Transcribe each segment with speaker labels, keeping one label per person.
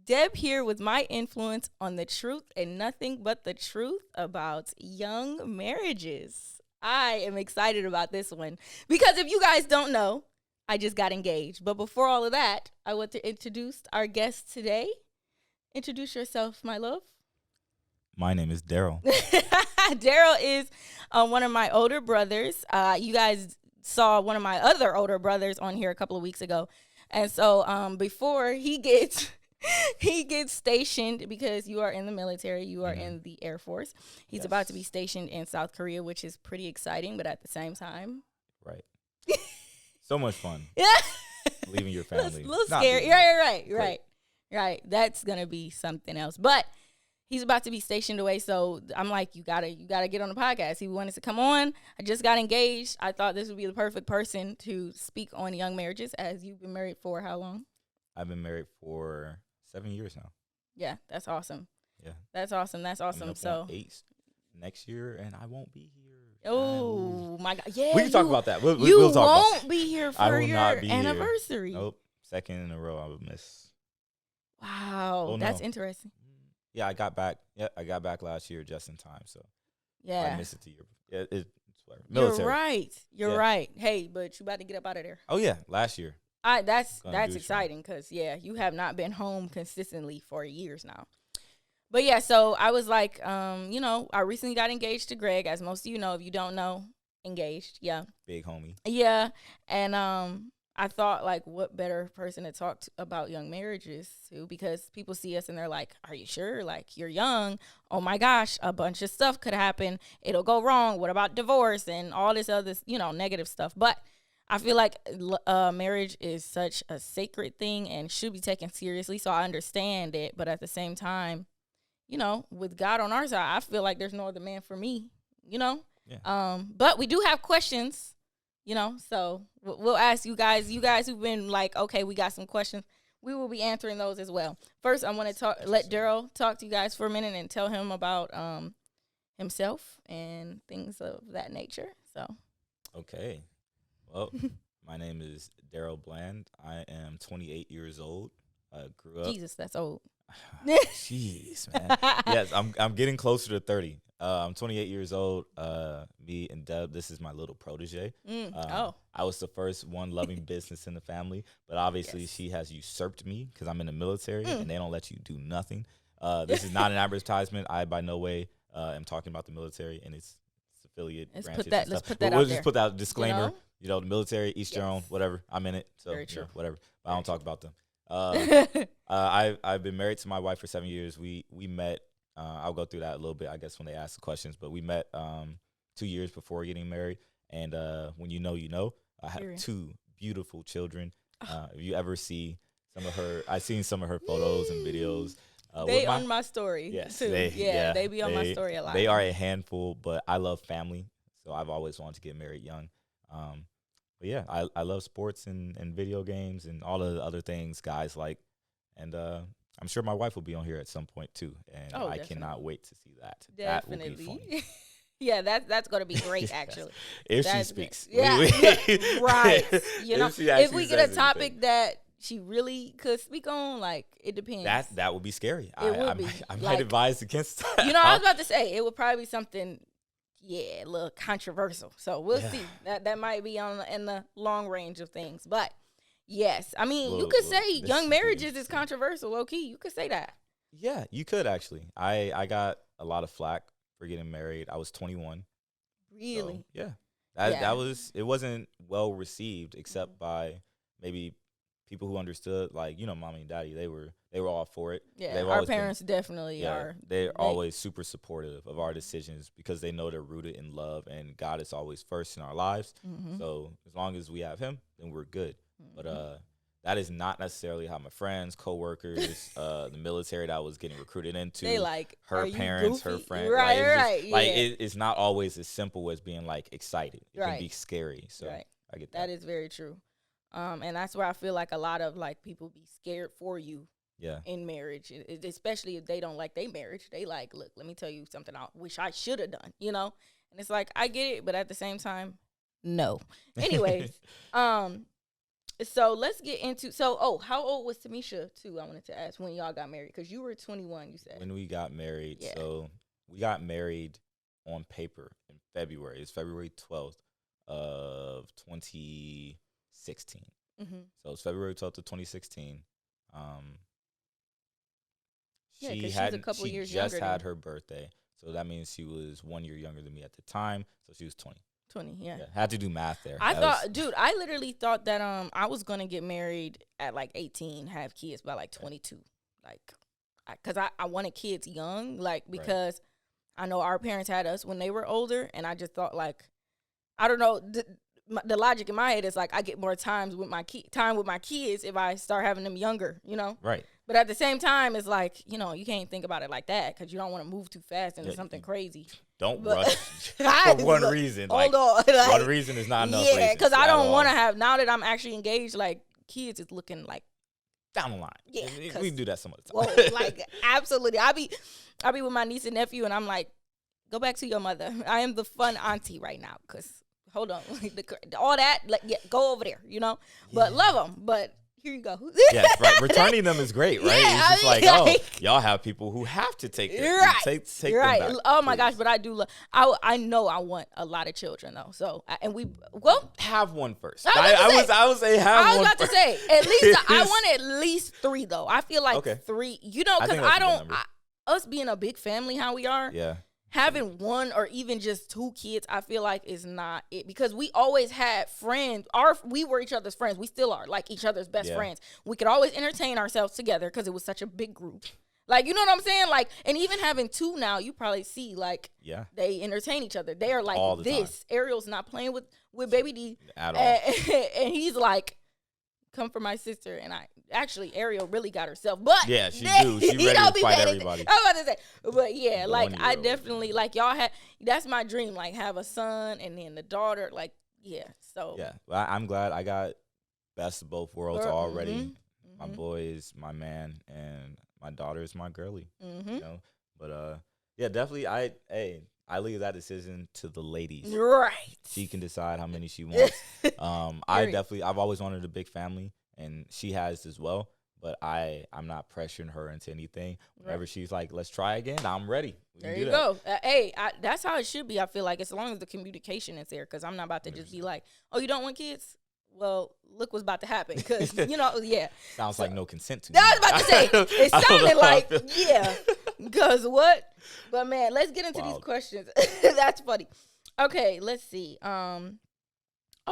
Speaker 1: Deb here with my influence on the truth and nothing but the truth about young marriages. I am excited about this one because if you guys don't know, I just got engaged. But before all of that, I want to introduce our guest today. Introduce yourself, my love.
Speaker 2: My name is Daryl.
Speaker 1: Daryl is one of my older brothers. You guys saw one of my other older brothers on here a couple of weeks ago. And so before he gets stationed, because you are in the military, you are in the Air Force. He's about to be stationed in South Korea, which is pretty exciting, but at the same time.
Speaker 2: Right. So much fun.
Speaker 1: Yeah.
Speaker 2: Leaving your family.
Speaker 1: A little scary. Right. That's going to be something else. But he's about to be stationed away, so I'm like, you gotta get on the podcast. He wanted to come on. I just got engaged. I thought this would be the perfect person to speak on young marriages, as you've been married for how long?
Speaker 2: I've been married for 7 years now.
Speaker 1: Yeah, that's awesome.
Speaker 2: Yeah.
Speaker 1: That's awesome. So
Speaker 2: 8 next year, and I won't be here.
Speaker 1: Oh, my God. Yeah.
Speaker 2: We can talk about that. We'll talk
Speaker 1: you
Speaker 2: about that.
Speaker 1: won't be here for your anniversary.
Speaker 2: Here. Nope. Second in a row I would miss.
Speaker 1: Wow. That's interesting.
Speaker 2: Yeah, I got back. Yeah, I got back last year just in time. So
Speaker 1: yeah,
Speaker 2: I missed it to year. Yeah, it's whatever. Military.
Speaker 1: You're right. You're right. Hey, but you about to get up out of there.
Speaker 2: Oh yeah, last year.
Speaker 1: That's exciting because you have not been home consistently for years now. But yeah, so I was like, I recently got engaged to Greg, as most of you know. If you don't know, engaged. Yeah.
Speaker 2: Big homie.
Speaker 1: Yeah, and I thought, like, what better person to talk about young marriages to, because people see us and they're like, are you sure? Like, you're young. Oh, my gosh, a bunch of stuff could happen. It'll go wrong. What about divorce and all this other, negative stuff? But I feel like marriage is such a sacred thing and should be taken seriously, so I understand it. But at the same time, with God on our side, I feel like there's no other man for me, Yeah. But we do have questions. So we'll ask you guys who've been like, okay, we got some questions. We will be answering those as well. First, I want to let Daryl talk to you guys for a minute and tell him about himself and things of that nature. So.
Speaker 2: Okay. Well, my name is Daryl Bland. I am 28 years old. I grew up.
Speaker 1: Jesus, that's old.
Speaker 2: Jeez, man. Yes, I'm getting closer to 30. I'm 28 years old. Me and Deb, this is my little protege. I was the first one loving business in the family, but obviously she has usurped me because I'm in the military and they don't let you do nothing. This is not an advertisement. I by no way am talking about the military and its affiliate branches.
Speaker 1: Let's put that out there.
Speaker 2: We'll just put that disclaimer. The military, each their own, whatever. I'm in it, so whatever. But I don't talk about them. I've been married to my wife for 7 years. We met. I'll go through that a little bit, I guess, when they ask the questions. But we met 2 years before getting married, and when you know, I have 2 beautiful children. If you ever see I've seen some of her photos and videos.
Speaker 1: They on my story.
Speaker 2: Yes,
Speaker 1: too. They be on my story a lot.
Speaker 2: They are a handful, but I love family, so I've always wanted to get married young. But yeah, I love sports and video games and all of the other things guys like. And I'm sure my wife will be on here at some point too. And I cannot wait to see that.
Speaker 1: Definitely.
Speaker 2: That will be funny.
Speaker 1: Yeah, that's going to be great, actually.
Speaker 2: If she speaks.
Speaker 1: Yeah, right. If we get a topic that she really could speak on, like, it depends.
Speaker 2: That would be scary.
Speaker 1: I
Speaker 2: might advise against that.
Speaker 1: I was about to say, it would probably be something, a little controversial. So we'll see. That might be in the long range of things. But, yes. I mean, you could say young marriages is controversial, low-key. You could say that.
Speaker 2: Yeah, you could, actually. I got a lot of flack for getting married. I was 21.
Speaker 1: Really?
Speaker 2: So, yeah. It wasn't well received except by maybe people who understood, like, mommy and daddy, they were all for it.
Speaker 1: Yeah, our parents definitely are.
Speaker 2: They're always super supportive of our decisions because they know they're rooted in love and God is always first in our lives. Mm-hmm. So as long as we have him, then we're good. Mm-hmm. But that is not necessarily how my friends, coworkers, the military that I was getting recruited into,
Speaker 1: they like
Speaker 2: her parents, her friends.
Speaker 1: Right.
Speaker 2: It's not always as simple as being like excited. It can be scary. So I get that.
Speaker 1: That is very true. And that's where I feel like a lot of like people be scared for you.
Speaker 2: Yeah.
Speaker 1: In marriage, especially if they don't like their marriage, they like, look, let me tell you something I wish I should have done, And it's like, I get it, but at the same time, no. Anyways, So let's get into, how old was Tamisha too? I wanted to ask when y'all got married, because you were 21, you said.
Speaker 2: When we got married, so we got married on paper in February. It's February 12th of 2016. Mm-hmm. So it's February 12th of 2016. She just had her birthday, so that means she was 1 year younger than me at the time. So she was 20.
Speaker 1: 20, yeah.
Speaker 2: Had to do math there.
Speaker 1: I literally thought that I was gonna get married at like 18, have kids by like 22, like, cause I wanted kids young, like, because I know our parents had us when they were older, and I just thought, like, I don't know, the logic in my head is like I get more time with my kids if I start having them younger, you know.
Speaker 2: Right.
Speaker 1: But at the same time, it's like, you know, you can't think about it like that because you don't want to move too fast into something crazy.
Speaker 2: Don't rush for one reason.
Speaker 1: Hold on. Like,
Speaker 2: one reason is not enough.
Speaker 1: Yeah, because I don't want to have, now that I'm actually engaged, like, kids is looking like
Speaker 2: down the line. Yeah. We can do that some other time.
Speaker 1: Whoa, like, absolutely. I be with my niece and nephew, and I'm like, go back to your mother. I am the fun auntie right now because, hold on, all that, like, go over there, you know? But love them, but here you go.
Speaker 2: Yes, right. Returning them is great, right?
Speaker 1: Yeah,
Speaker 2: it's just like, y'all have people who have to take them.
Speaker 1: Right.
Speaker 2: Take them back.
Speaker 1: Oh my gosh, but I do love. I know I want a lot of children though. So
Speaker 2: have one first.
Speaker 1: I
Speaker 2: would say have one.
Speaker 1: I was about to say at least I want at least 3 though. I feel like 3. You know, because us being a big family, how we are.
Speaker 2: Yeah.
Speaker 1: Having 1 or even just 2 kids, I feel like is not it, because we always had friends. We were each other's friends. We still are, like, each other's best friends. We could always entertain ourselves together because it was such a big group. Like, you know what I'm saying? Like, and even having 2 now, you probably see, like, they entertain each other. They are like all this. Time. Ariel's not playing with Baby D
Speaker 2: at all,
Speaker 1: and he's like, come for my sister. And Ariel really got herself, but
Speaker 2: yeah, she do. She ready to fight everybody.
Speaker 1: I was about to say, but yeah, like, I definitely, like, y'all that's my dream, like, have a son and then the daughter, like, so.
Speaker 2: Yeah, well, I'm glad I got best of both worlds already. Mm-hmm. My boy is my man and my daughter is my girly, you know? But, definitely, I leave that decision to the ladies.
Speaker 1: Right.
Speaker 2: She can decide how many she wants. I've always wanted a big family, and she has as well. But I'm not pressuring her into anything. Whenever she's like, let's try again, I'm ready.
Speaker 1: There you go. That's how it should be, I feel like, as long as the communication is there. Because I'm not about to just be like, oh, you don't want kids? Well, look what's about to happen. Because, you know,
Speaker 2: Sounds like no consent to me.
Speaker 1: I was about to say, it sounded like, because what? But, man, let's get into these questions. That's funny. Okay, let's see.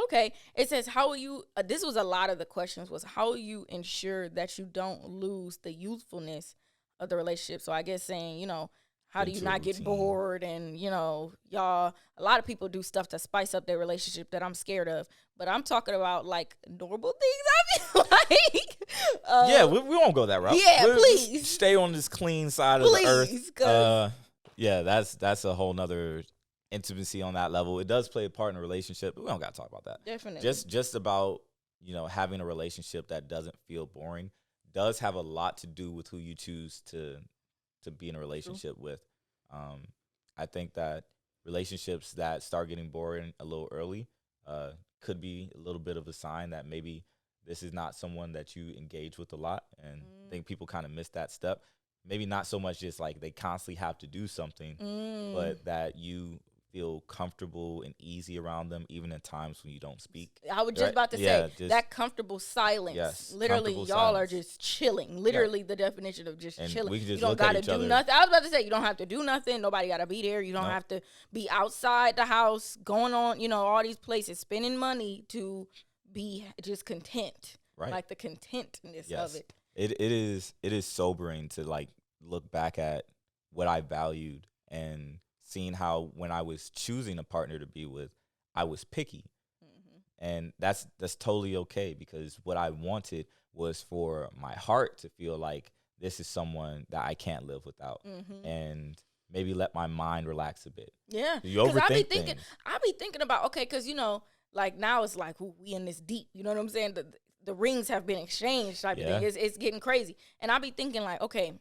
Speaker 1: Okay, it says, how will you, this was a lot of the questions, was how will you ensure that you don't lose the youthfulness of the relationship? So I guess saying, you know, how do you not get bored? And, you know, a lot of people do stuff to spice up their relationship that I'm scared of. But I'm talking about, like, normal things, I feel like.
Speaker 2: We won't go that route.
Speaker 1: Yeah, please.
Speaker 2: Just stay on this clean side of the earth. That's a whole nother intimacy on that level. It does play a part in a relationship, but we don't got to talk about that.
Speaker 1: Definitely.
Speaker 2: Just about, you know, having a relationship that doesn't feel boring does have a lot to do with who you choose to be in a relationship with. I think that relationships that start getting boring a little early could be a little bit of a sign that maybe this is not someone that you engage with a lot. And I think people kind of miss that step. Maybe not so much just like they constantly have to do something, but that you feel comfortable and easy around them, even in times when you don't speak.
Speaker 1: I was just about to say, that comfortable silence.
Speaker 2: Yes,
Speaker 1: literally, y'all
Speaker 2: silence.
Speaker 1: are just chilling. Literally, the definition of just chilling.
Speaker 2: We can just
Speaker 1: you don't
Speaker 2: got to
Speaker 1: do nothing. I was about to say, you don't have to do nothing. Nobody got to be there. You don't have to be outside the house, going on, you know, all these places, spending money to be just content.
Speaker 2: Right.
Speaker 1: Like the contentness of it.
Speaker 2: It is sobering to, like, look back at what I valued and seeing how when I was choosing a partner to be with, I was picky. And that's totally okay, because what I wanted was for my heart to feel like this is someone that I can't live without, and maybe let my mind relax a bit.
Speaker 1: Yeah,
Speaker 2: you overthink things.
Speaker 1: I be thinking about, okay, because, you know, like, now it's like, we in this deep, you know what I'm saying? The rings have been exchanged type of thing. It's getting crazy. And I be thinking, like, okay,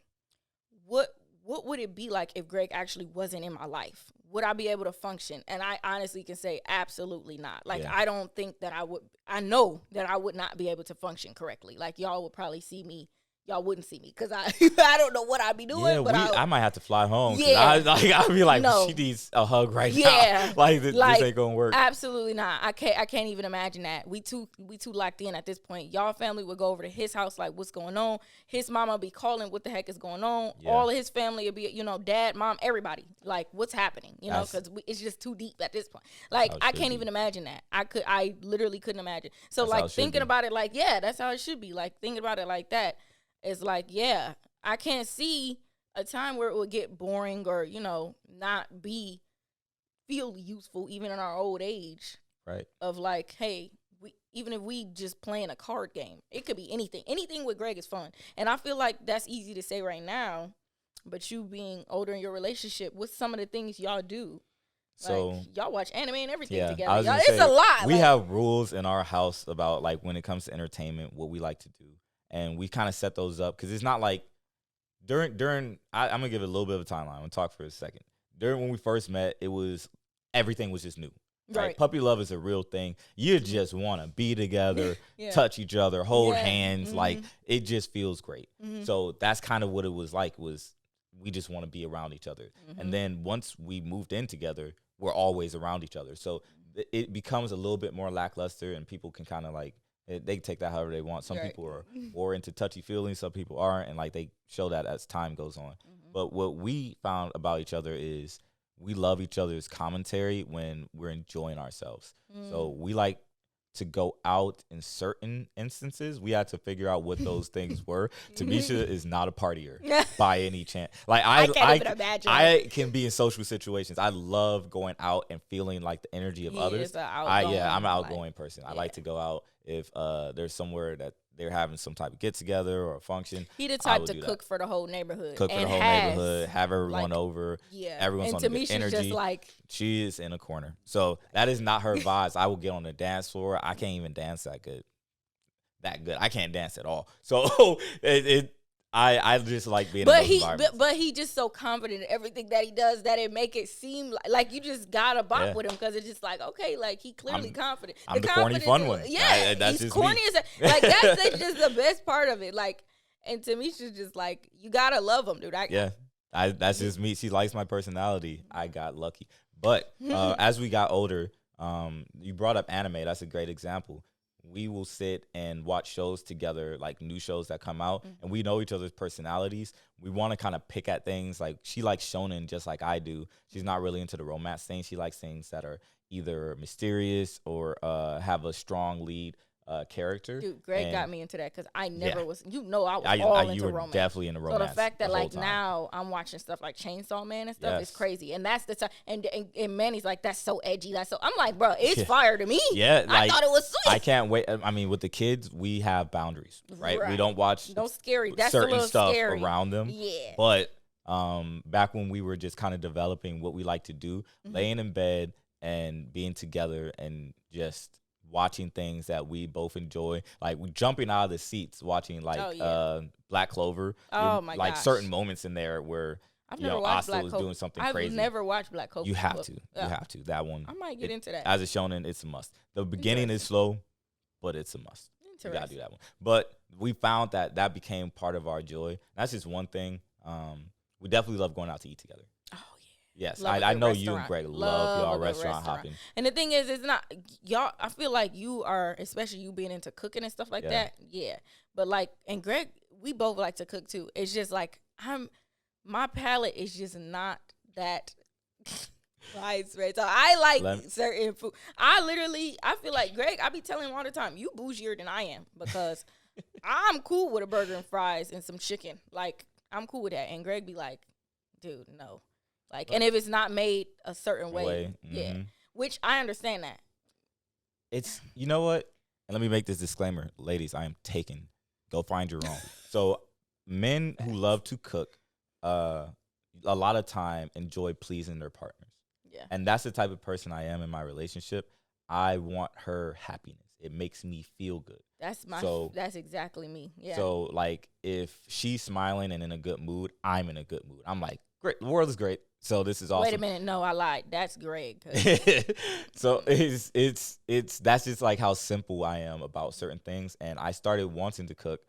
Speaker 1: what what would it be like if Greg actually wasn't in my life? Would I be able to function? And I honestly can say absolutely not. Like, I don't think that I would. I know that I would not be able to function correctly. Like, y'all would probably see me. Y'all wouldn't see me because I don't know what I'd be doing.
Speaker 2: Yeah,
Speaker 1: but
Speaker 2: I might have to fly home.
Speaker 1: Yeah,
Speaker 2: I'd be like, she needs a hug right now. Like, this ain't gonna work.
Speaker 1: Absolutely not. I can't even imagine that. We too locked in at this point. Y'all family would go over to his house, like, what's going on? His mama would be calling, what the heck is going on? Yeah. All of his family would be, dad, mom, everybody. Like, what's happening? Because it's just too deep at this point. Like, I can't even imagine that. I literally couldn't imagine. So, that's like, thinking about it, like, yeah, that's how it should be. Like, thinking about it like that. It's like, yeah, I can't see a time where it would get boring or, not feel useful even in our old age.
Speaker 2: Right.
Speaker 1: Of like, hey, even if we just playing a card game, it could be anything. Anything with Greg is fun. And I feel like that's easy to say right now, but you being older in your relationship, what's some of the things y'all do? So like, y'all watch anime and everything together. It's a lot.
Speaker 2: We have rules in our house about, like, when it comes to entertainment, what we like to do. And we kind of set those up because it's not like during I'm going to give it a little bit of a timeline. I'm going to talk for a second. During when we first met, everything was just new. Right? Puppy love is a real thing. You just want to be together, touch each other, hold hands. Like, it just feels great. So that's kind of what it was like, was we just want to be around each other. And then once we moved in together, we're always around each other. So it becomes a little bit more lackluster, and people can kind of like, they take that however they want. Some people are more into touchy feelings. Some people aren't. And like, they show that as time goes on. But what we found about each other is we love each other's commentary when we're enjoying ourselves. So we like to go out in certain instances. We had to figure out what those things were. Tamisha is not a partier by any chance. Like, I can't even imagine. I can be in social situations. I love going out and feeling like the energy of others. I'm an outgoing person. I like to go out if there's somewhere that they're having some type of get together or a function.
Speaker 1: He the type to cook for the whole neighborhood.
Speaker 2: Have everyone over. Yeah. Everyone's on the energy. Just like, she is in a corner. So that is not her vibes. I will get on the dance floor. I can't even dance that good. I can't dance at all. So I just like being in those environments.
Speaker 1: But he just so confident in everything that he does that it make it seem like you just gotta bop with him, because it's just like, okay, like, he clearly confident.
Speaker 2: I'm the corny fun one.
Speaker 1: Yeah, that's he's corny as like that's just the best part of it. Like, and Tamisha's just like, you gotta love him, dude.
Speaker 2: That's just me. She likes my personality. I got lucky. But as we got older, you brought up anime. That's a great example. We will sit and watch shows together, like new shows that come out, and we know each other's personalities. We want to kind of pick at things. Like, she likes shonen just like I do. She's not really into the romance thing. She likes things that are either mysterious or have a strong lead character.
Speaker 1: Dude, Greg got me into that because I never was. I was all into romance.
Speaker 2: Definitely into romance.
Speaker 1: So the fact that like now I'm watching stuff like Chainsaw Man and stuff is crazy, and that's the time. And Manny's like, that's so edgy. That's so. I'm like, bro, it's fire to me.
Speaker 2: Yeah,
Speaker 1: I thought it was sweet.
Speaker 2: I can't wait. I mean, with the kids, we have boundaries, right? We don't watch
Speaker 1: scary. That's
Speaker 2: certain stuff
Speaker 1: scary.
Speaker 2: around them.
Speaker 1: Yeah,
Speaker 2: but back when we were just kind of developing what we like to do, laying in bed and being together and just watching things that we both enjoy, like jumping out of the seats, watching like Black Clover.
Speaker 1: Oh my
Speaker 2: like
Speaker 1: gosh.
Speaker 2: Certain moments in there where Asta was doing something crazy.
Speaker 1: I've never watched Black Clover.
Speaker 2: You have to. You have to. That one.
Speaker 1: I might get into that.
Speaker 2: As a shonen, it's a must. The beginning is slow, but it's a must. You gotta do that one. But we found that became part of our joy. That's just one thing. We definitely love going out to eat together. Yes, I know you and Greg love y'all restaurant hopping.
Speaker 1: And the thing is, it's not y'all. I feel like you are, especially you being into cooking and stuff like that. Yeah, but like, and Greg, we both like to cook too. It's just like my palate is just not that widespread. So I like certain food. I feel like Greg. I be telling him all the time, you bougier than I am, because I'm cool with a burger and fries and some chicken. Like, I'm cool with that. And Greg be like, dude, no. Like, and if it's not made a certain way. Which I understand that.
Speaker 2: It's, you know what? And let me make this disclaimer. Ladies, I am taken. Go find your own. So men who love to cook, a lot of time enjoy pleasing their partners. Yeah. And that's the type of person I am in my relationship. I want her happiness. it makes me feel good.
Speaker 1: That's exactly me. Yeah.
Speaker 2: So like if she's smiling and in a good mood, I'm in a good mood. I'm like, great, the world is great. So this is awesome.
Speaker 1: Wait a minute, no, I lied. That's Greg.
Speaker 2: So it's that's just like how simple I am about certain things. And I started wanting to cook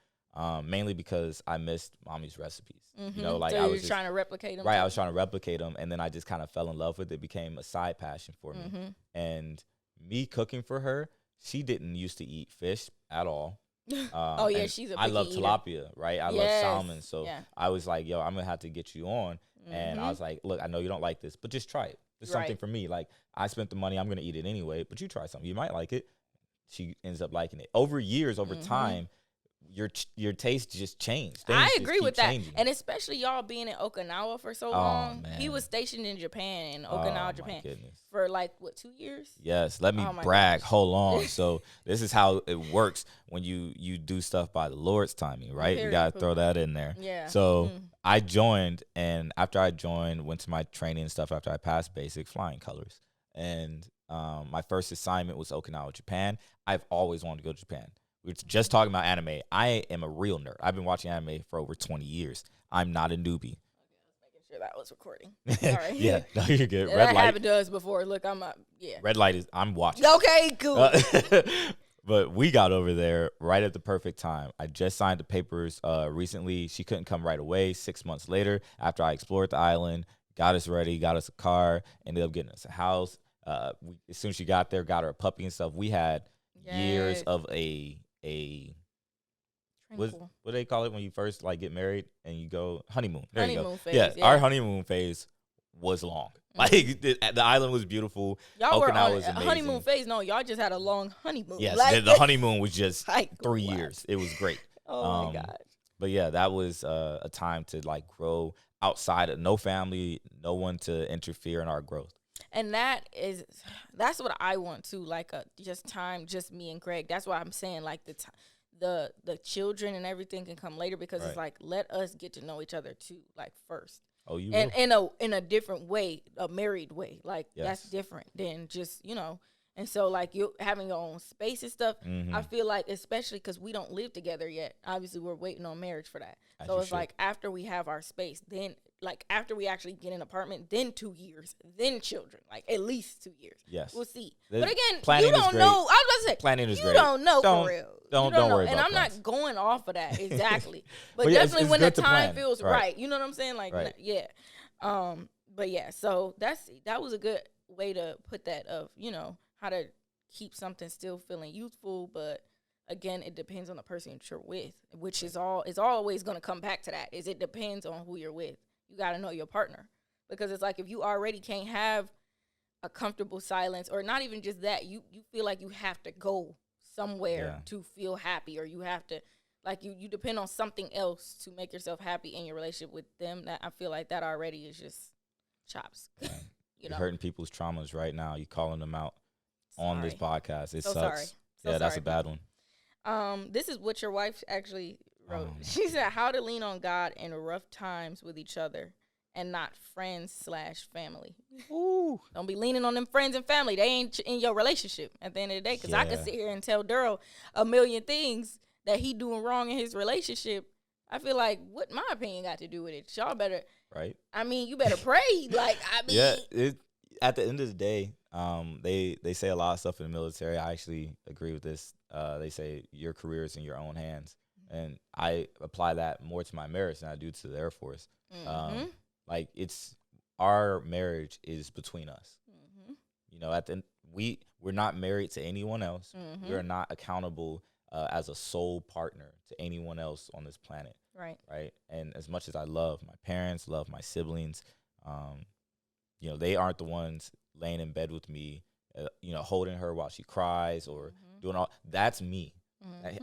Speaker 2: mainly because I missed mommy's recipes.
Speaker 1: Mm-hmm.
Speaker 2: You know, like
Speaker 1: so
Speaker 2: I was
Speaker 1: trying to replicate them.
Speaker 2: Right, I was trying to replicate them, and then I just kind of fell in love with it. It became a side passion for me. And me cooking for her, she didn't used to eat fish at all.
Speaker 1: Oh yeah, she's a picky
Speaker 2: I love
Speaker 1: eater.
Speaker 2: tilapia, right? I love salmon. So I was like, yo, I'm gonna have to get you on. And I was like, look, I know you don't like this, but just try it. It's something for me. Like, I spent the money, I'm gonna eat it anyway, but you try something. You might like it. She ends up liking it. Over years, over time, your taste just changed.
Speaker 1: I agree with that. And especially y'all being in Okinawa for so long.
Speaker 2: Man.
Speaker 1: He was stationed in Japan, in Okinawa, Japan. For like, what, 2 years?
Speaker 2: Yes. Let me brag. Gosh. Hold on. So this is how it works when you do stuff by the Lord's timing, right? You got to throw that in there.
Speaker 1: Yeah.
Speaker 2: So I joined, and after I joined, went to my training and stuff after I passed basic flying colors. And my first assignment was Okinawa, Japan. I've always wanted to go to Japan. We were just talking about anime. I am a real nerd. I've been watching anime for over 20 years. I'm not a newbie.
Speaker 1: Okay, I was making sure that was recording. All right.
Speaker 2: Yeah, no, you're good.
Speaker 1: Red light. It does before. Look,
Speaker 2: Red light is, I'm watching.
Speaker 1: Okay, cool.
Speaker 2: But we got over there right at the perfect time. I just signed the papers recently. She couldn't come right away. 6 months later, after I explored the island, got us ready, got us a car, ended up getting us a house. As soon as she got there, got her a puppy and stuff. We had years of a what do they call it when you first like get married and you go honeymoon? There you go.
Speaker 1: Phase,
Speaker 2: yeah, our honeymoon phase was long. Like the island was beautiful.
Speaker 1: Y'all were on
Speaker 2: was
Speaker 1: a
Speaker 2: amazing.
Speaker 1: Honeymoon phase. No, y'all just had a long honeymoon.
Speaker 2: Yes,
Speaker 1: like,
Speaker 2: the honeymoon was just
Speaker 1: like
Speaker 2: 3 years. It was great.
Speaker 1: Oh my gosh.
Speaker 2: But yeah, that was a time to like grow outside of no family, no one to interfere in our growth.
Speaker 1: And that's what I want to, like, just time, just me and Greg. That's why I'm saying, like, the children and everything can come later, because it's like, let us get to know each other too, like, first.
Speaker 2: Oh, you
Speaker 1: and in a different way, a married way, like that's different than just, you know. And so, like, you having your own space and stuff, I feel like, especially because we don't live together yet. Obviously, we're waiting on marriage for that. So it's like, after we have our space, then, like, after we actually get an apartment, then 2 years, then children, like, at least 2 years.
Speaker 2: Yes.
Speaker 1: We'll see. But again,
Speaker 2: planning
Speaker 1: you don't know. I was about to say,
Speaker 2: planning is great.
Speaker 1: You don't know for real.
Speaker 2: Don't worry about
Speaker 1: And I'm
Speaker 2: plans.
Speaker 1: not going off of that, exactly. But
Speaker 2: it's
Speaker 1: definitely when the time
Speaker 2: plan.
Speaker 1: feels right. You know what I'm saying? Like, yeah. But yeah, so that was a good way to put that, of, you know, how to keep something still feeling youthful, but again, it depends on the person that you're with, which is always going to come back to that. It depends on who you're with. You got to know your partner, because it's like, if you already can't have a comfortable silence, or not even just that, you feel like you have to go somewhere to feel happy, or you have to, like, you depend on something else to make yourself happy in your relationship with them. That I feel like that already is just chops.
Speaker 2: You're hurting people's traumas right now. You calling them out on this podcast. It sucks.
Speaker 1: Sorry.
Speaker 2: Yeah, that's a bad one.
Speaker 1: This is what your wife actually wrote. She said, how to lean on God in rough times with each other and not friends/family.
Speaker 2: Ooh.
Speaker 1: Don't be leaning on them friends and family. They ain't in your relationship at the end of the day. Because I could sit here and tell Daryl a million things that he doing wrong in his relationship. I feel like, what my opinion got to do with it? Y'all better,
Speaker 2: right?
Speaker 1: I mean, you better pray. Like, I mean,
Speaker 2: at the end of the day, they say a lot of stuff in the military. I actually agree with this. They say your career is in your own hands, and I apply that more to my marriage than I do to the Air Force. Like, it's, our marriage is between us. You know, we're not married to anyone else. We are not accountable as a sole partner to anyone else on this planet. Right. And as much as I love my parents, love my siblings, you know, they aren't the ones laying in bed with me, you know, holding her while she cries or doing all. That's me.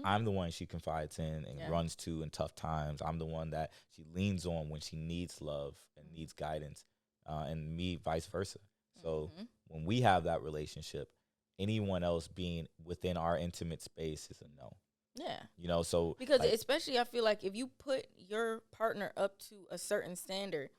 Speaker 2: I'm the one she confides in and runs to in tough times. I'm the one that she leans on when she needs love and needs guidance, and me vice versa. So when we have that relationship, anyone else being within our intimate space is a no.
Speaker 1: Yeah.
Speaker 2: You know, so.
Speaker 1: Because especially, I feel like, if you put your partner up to a certain standard,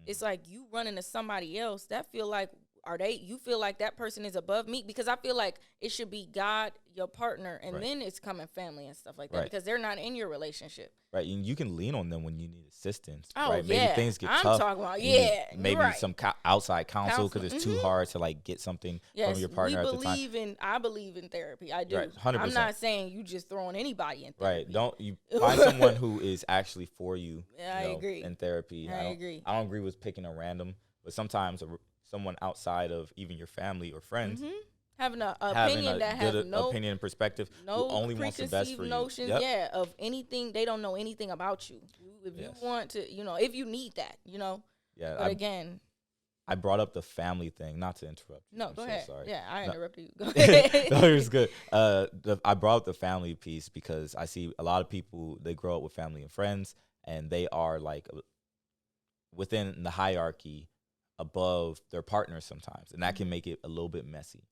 Speaker 1: it's like you run into somebody else that feel like, you feel like that person is above me? Because I feel like it should be God, your partner, and then it's coming family and stuff like that, because they're not in your relationship.
Speaker 2: Right, and you can lean on them when you need assistance.
Speaker 1: Oh,
Speaker 2: right?
Speaker 1: yeah.
Speaker 2: Maybe things get tough.
Speaker 1: I'm talking about,
Speaker 2: maybe some outside counsel because it's too hard to like get something from your partner at the time.
Speaker 1: I believe in therapy. I do.
Speaker 2: Right, 100%.
Speaker 1: I'm not saying you just throwing anybody in therapy.
Speaker 2: Right. Don't you find someone who is actually for you.
Speaker 1: I agree.
Speaker 2: In therapy.
Speaker 1: I agree.
Speaker 2: I don't agree with picking a random, but sometimes someone outside of even your family or friends.
Speaker 1: Having an opinion that has no
Speaker 2: opinion and perspective,
Speaker 1: no
Speaker 2: who only wants the best for
Speaker 1: notions,
Speaker 2: you.
Speaker 1: Of anything. They don't know anything about you. If you want to, if you need that,
Speaker 2: Yeah.
Speaker 1: But again,
Speaker 2: I brought up the family thing, not to interrupt you.
Speaker 1: No, go ahead.
Speaker 2: Sorry.
Speaker 1: Yeah, I interrupted you. Go ahead.
Speaker 2: No, it was good. I brought up the family piece because I see a lot of people, they grow up with family and friends, and they are like within the hierarchy above their partners sometimes, and that can make it a little bit messy.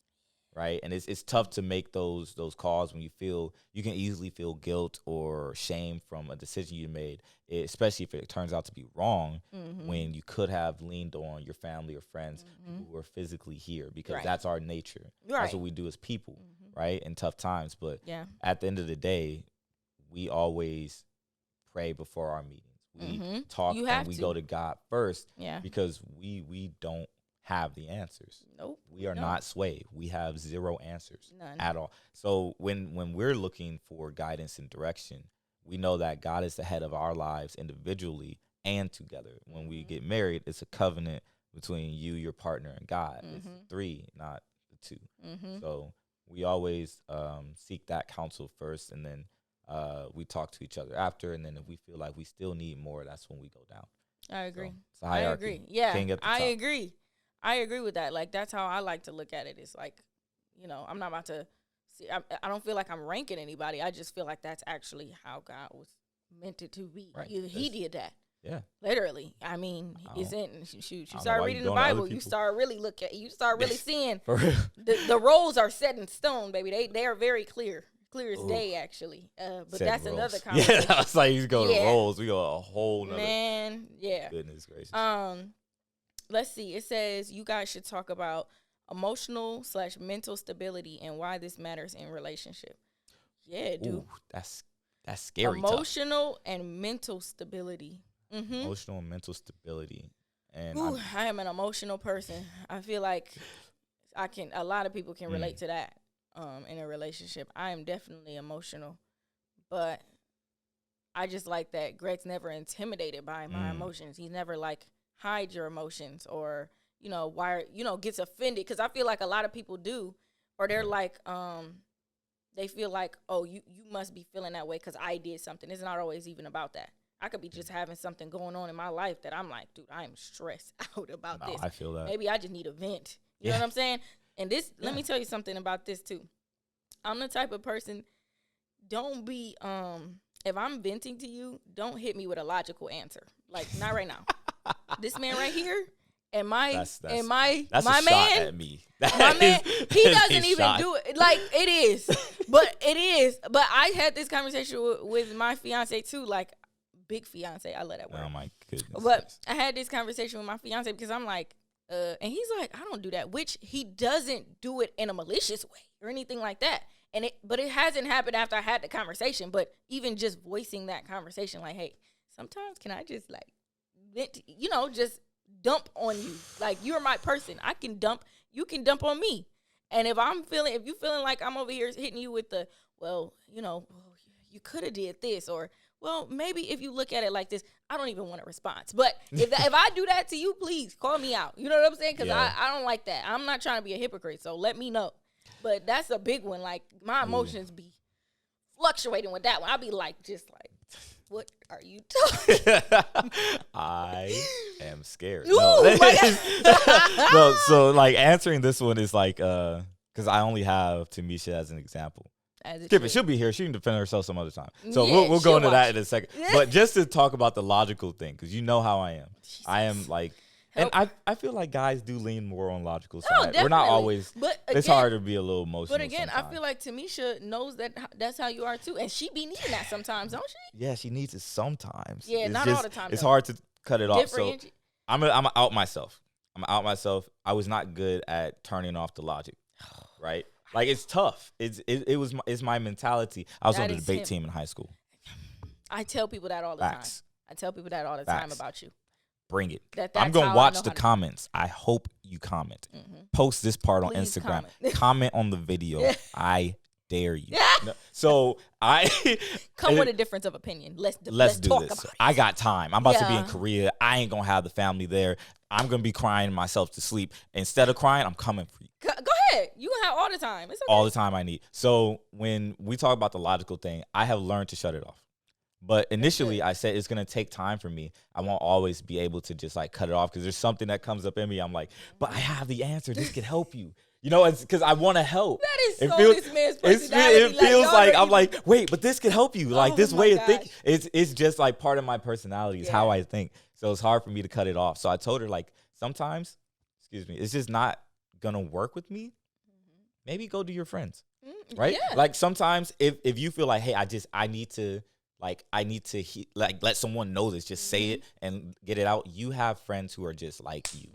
Speaker 2: Right. And it's tough to make those calls when you can easily feel guilt or shame from a decision you made, especially if it turns out to be wrong, when you could have leaned on your family or friends who are physically here, because that's our nature. Right. That's what we do as people, right, in tough times. But at the end of the day, we always pray before our meetings. We talk and we go to God first, because we don't have the answers.
Speaker 1: Nope.
Speaker 2: We are not swayed. We have zero answers.
Speaker 1: None.
Speaker 2: At all. So when we're looking for guidance and direction, we know that God is the head of our lives individually and together. When we get married, it's a covenant between you, your partner, and God. It's three, not the two. So we always seek that counsel first, and then we talk to each other after, and then if we feel like we still need more, that's when we go down.
Speaker 1: I agree.
Speaker 2: So I
Speaker 1: agree. Yeah,
Speaker 2: I
Speaker 1: agree. I agree with that. Like, that's how I like to look at it. It's like, I'm not about to see. I don't feel like I'm ranking anybody. I just feel like that's actually how God was meant it to be.
Speaker 2: Right.
Speaker 1: He did that.
Speaker 2: Yeah.
Speaker 1: literally. I mean, it's in. You start reading the Bible. You start really You start really seeing the roles are set in stone, baby. They are very clear as day, actually. But that's roles. Another conversation.
Speaker 2: Yeah, that's like you go to roles. We go a whole nother.
Speaker 1: Man, yeah.
Speaker 2: Goodness gracious.
Speaker 1: Let's see. It says you guys should talk about emotional/mental stability and why this matters in relationship. Yeah, dude.
Speaker 2: Ooh, that's scary.
Speaker 1: Emotional and mental stability.
Speaker 2: Emotional and mental stability. And
Speaker 1: I am an emotional person. I feel like a lot of people can relate to that in a relationship. I am definitely emotional, but I just like that Greg's never intimidated by my emotions. He's never like hide your emotions or, gets offended. Because I feel like a lot of people do, or they're like, they feel like, oh, you must be feeling that way because I did something. It's not always even about that. I could be just having something going on in my life that I'm like, dude, I am stressed out about this.
Speaker 2: I feel that.
Speaker 1: Maybe I just need a vent. You know what I'm saying? And this, let me tell you something about this too. I'm the type of person, don't be, if I'm venting to you, don't hit me with a logical answer. Like, not right now. This man right here, and my man,
Speaker 2: at me.
Speaker 1: My man, he doesn't even do it. Like, it is. But I had this conversation with my fiance too, like, big fiance. I love that word.
Speaker 2: Oh my goodness.
Speaker 1: But I had this conversation with my fiance because I'm like, and he's like, I don't do that, which he doesn't do it in a malicious way or anything like that. But it hasn't happened after I had the conversation. But even just voicing that conversation, like, hey, sometimes can I just like, just dump on you? Like, you're my person. You can dump on me. And if you feeling like I'm over here hitting you with the, well, you could have did this, or, well, maybe if you look at it like this, I don't even want a response. But if I do that to you, please call me out. You know what I'm saying? Because I don't like that. I'm not trying to be a hypocrite, so let me know. But that's a big one. Like, my emotions be fluctuating with that one. I'll be like, just like, what are you talking?
Speaker 2: I am scared.
Speaker 1: Ooh,
Speaker 2: No, so like answering this one is like, because I only have Tamisha as an example. Skip it. She'll be here. She can defend herself some other time. So we'll go into that in a second. But just to talk about the logical thing, because you know how I am. Jesus. I am like, and I feel like guys do lean more on logical side. Definitely. We're not always. But again, it's hard to be a little emotional.
Speaker 1: But again,
Speaker 2: sometimes.
Speaker 1: I feel like Tamisha knows that's how you are too, and she be needing that sometimes, don't she?
Speaker 2: Yeah, she needs it sometimes.
Speaker 1: Yeah,
Speaker 2: it's
Speaker 1: not
Speaker 2: just,
Speaker 1: all the time.
Speaker 2: It's hard to cut it off. So I'm gonna out myself. I'm out myself. I was not good at turning off the logic, right? Like, it's tough. It's my mentality. I was on the debate team in high school.
Speaker 1: I tell people that all the time. I tell people that all the time about you.
Speaker 2: Bring it. I'm going to watch the comments. I hope you comment. Post this part on Instagram. Comment on the video. I dare you. No, so I
Speaker 1: come with a difference of opinion. Let's do
Speaker 2: this. About it. I got time. I'm about to be in Korea. I ain't going to have the family there. I'm going to be crying myself to sleep. Instead of crying, I'm coming for you.
Speaker 1: Go ahead. You have all the time. It's okay.
Speaker 2: All the time I need. So when we talk about the logical thing, I have learned to shut it off. But initially, I said it's going to take time for me. I won't always be able to just like cut it off because there's something that comes up in me. I'm like, but I have the answer. This could help you. You know, it's because I want to help.
Speaker 1: That is this man's personality.
Speaker 2: It feels like I'm like, wait, but this could help you. Like this way of thinking. It's just like part of my personality is how I think. So it's hard for me to cut it off. So I told her like sometimes, it's just not going to work with me. Maybe go to your friends. Right? Yeah. Like sometimes if you feel like, hey, I need to let someone know this. Just say it and get it out. You have friends who are just like you,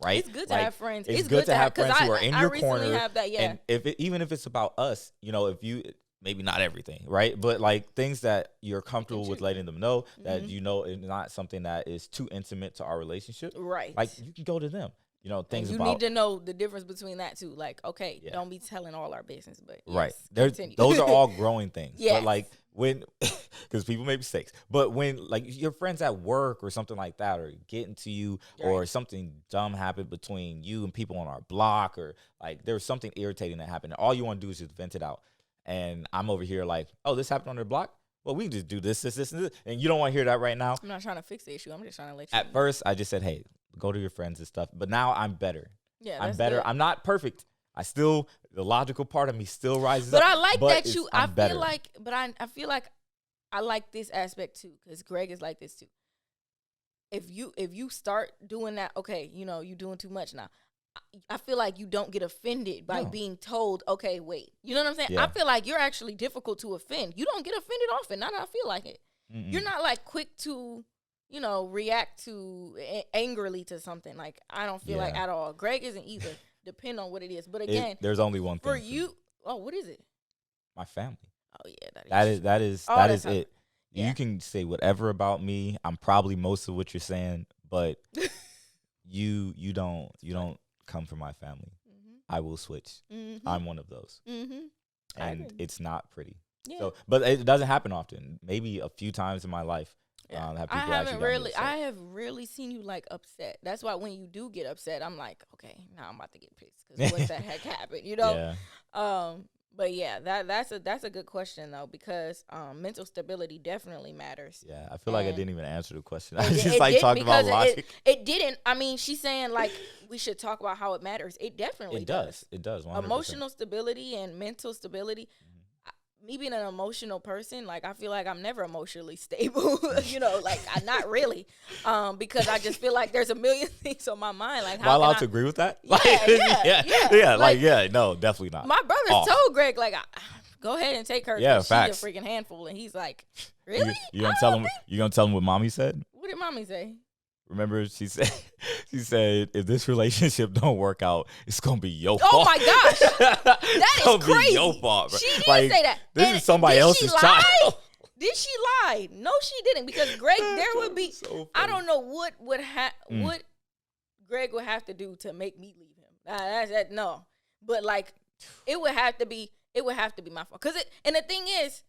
Speaker 2: right?
Speaker 1: It's good to have friends.
Speaker 2: It's good to have friends who are in your corner. Have that, and even if it's about us, you know, if you maybe not everything, right? But like things that you're comfortable with letting them know that you know is not something that is too intimate to our relationship,
Speaker 1: right?
Speaker 2: Like you can go to them. You know, things
Speaker 1: you
Speaker 2: about. You
Speaker 1: need to know the difference between that too. Like, okay, don't be telling all our business, but
Speaker 2: right. Those are all growing things. But like when, because people make mistakes, but when like your friends at work or something like that are getting to you or something dumb happened between you and people on our block or like there's something irritating that happened. And all you want to do is just vent it out. And I'm over here like, oh, this happened on their block? Well, we can just do this, and this. And you don't want to hear that right now.
Speaker 1: I'm not trying to fix the issue. I'm just trying to let you know.
Speaker 2: At first, I just said, hey, go to your friends and stuff. But now I'm better.
Speaker 1: Yeah,
Speaker 2: I'm better. Good. I'm not perfect. The logical part of me still rises
Speaker 1: up.
Speaker 2: But
Speaker 1: I like that you, I feel like I like this aspect too, because Greg is like this too. If you start doing that, okay, you know, you're doing too much now. I feel like you don't get offended by being told, okay, wait. You know what I'm saying? Yeah. I feel like you're actually difficult to offend. You don't get offended often. Not I feel like it. You're not like quick to, you know, react to angrily to something. Like I don't feel like at all. Greg isn't either. Depend on what it is. But again,
Speaker 2: there's only one thing
Speaker 1: for you. Oh, what is it?
Speaker 2: My family.
Speaker 1: Oh yeah,
Speaker 2: that is it. Yeah. You can say whatever about me. I'm probably most of what you're saying, but you don't come from my family. I will switch. I'm one of those. And it's not pretty. Yeah. So, but it doesn't happen often. Maybe a few times in my life.
Speaker 1: I have rarely seen you like upset. That's why when you do get upset, I'm like, okay, now I'm about to get pissed because what the heck happened, you know? Yeah. But yeah, that's a good question though, because mental stability definitely matters.
Speaker 2: Yeah, I feel like I didn't even answer the question. I just like talking about logic.
Speaker 1: It didn't. I mean, she's saying like we should talk about how it matters. It definitely does.
Speaker 2: It does. 100%.
Speaker 1: Emotional stability and mental stability. Me being an emotional person, like I feel like I'm never emotionally stable, you know, like I'm not really, because I just feel like there's a million things on my mind. Like,
Speaker 2: am I allowed to agree with that? No, definitely not.
Speaker 1: My brother told Greg, like, go ahead and take her. Yeah, facts. She's a freaking handful, and he's like, really?
Speaker 2: You gonna tell him? You gonna tell him what mommy said?
Speaker 1: What did mommy say?
Speaker 2: Remember, she said, if this relationship don't work out, it's gonna be your
Speaker 1: fault.
Speaker 2: Oh
Speaker 1: my gosh, that is crazy. Be
Speaker 2: your fault, bro.
Speaker 1: She did say that.
Speaker 2: This is somebody else's child.
Speaker 1: Did she lie? No, she didn't. Because Greg, there would be. So I don't know what what Greg would have to do to make me leave him. No, but like, it would have to be my fault. And the thing is,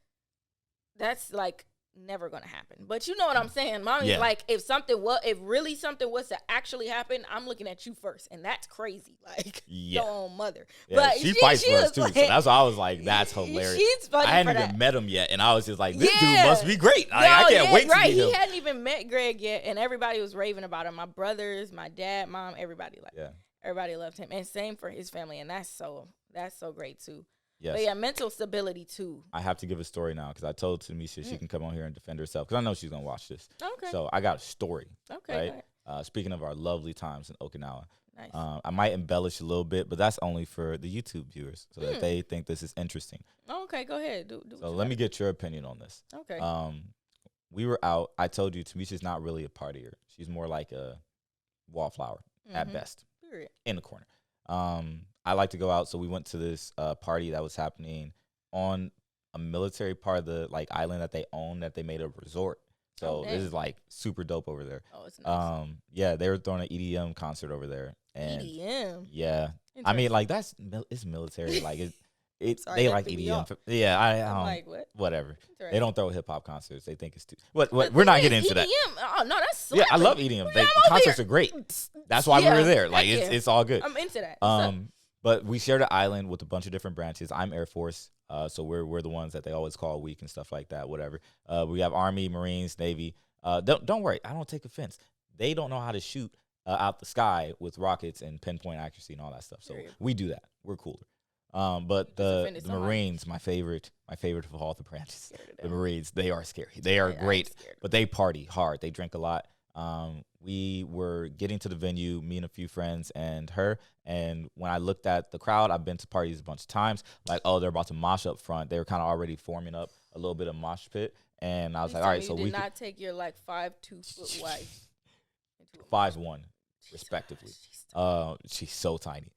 Speaker 1: that's like never gonna happen. But you know what I'm saying, mommy? Yeah. Like if really something was to actually happen, I'm looking at you first, and that's crazy. Like your own mother.
Speaker 2: Yeah, but she fights for us too. Like, so that's why I was like, that's hilarious.
Speaker 1: She's funny.
Speaker 2: I hadn't even met him yet, and I was just like, this dude must be great. Like, I can't wait to meet him.
Speaker 1: He hadn't even met Greg yet, and everybody was raving about him. My brothers, my dad, mom, everybody everybody loved him, and same for his family, and that's so great too. Yes. But yeah, mental stability too.
Speaker 2: I have to give a story now because I told Tamisha she can come on here and defend herself because I know she's going to watch this. Okay. So I got a story. Okay. Right? Speaking of our lovely times in Okinawa. Nice. I might embellish a little bit, but that's only for the YouTube viewers so that they think this is interesting.
Speaker 1: Okay, go ahead.
Speaker 2: So let me get your opinion on this.
Speaker 1: Okay.
Speaker 2: We were out. I told you Tamisha's not really a partier. She's more like a wallflower. at best. Period. In the corner. I like to go out, so we went to this party that was happening on a military part of the like island that they own that they made a resort. So this is like super dope over there. Oh, it's nice. Yeah, they were throwing an EDM concert over there. And EDM. Yeah, I mean like it's military. Like they like EDM. Yeah, I'm like what? Whatever. They don't throw hip hop concerts. They think it's too. What? We're not getting into
Speaker 1: EDM?
Speaker 2: That.
Speaker 1: Oh no, that's
Speaker 2: yeah. I love EDM. The concerts are great. That's why we were there. Like it's all good.
Speaker 1: I'm into that.
Speaker 2: But we shared an island with a bunch of different branches. I'm Air Force, so we're the ones that they always call weak and stuff like that. Whatever. We have Army, Marines, Navy. Don't worry. I don't take offense. They don't know how to shoot out the sky with rockets and pinpoint accuracy and all that stuff. So we do that. We're cooler. But the Marines, my favorite of all the branches. The Marines, they are scary. They are great, but they party hard. They drink a lot. We were getting to the venue, me and a few friends and her. And when I looked at the crowd, I've been to parties a bunch of times. Like, oh, they're about to mosh up front. They were kind of already forming up a little bit of mosh pit. And I was like, all right, so we
Speaker 1: did not take your like 5'2" wife.
Speaker 2: 5'1", respectively. She's so tiny.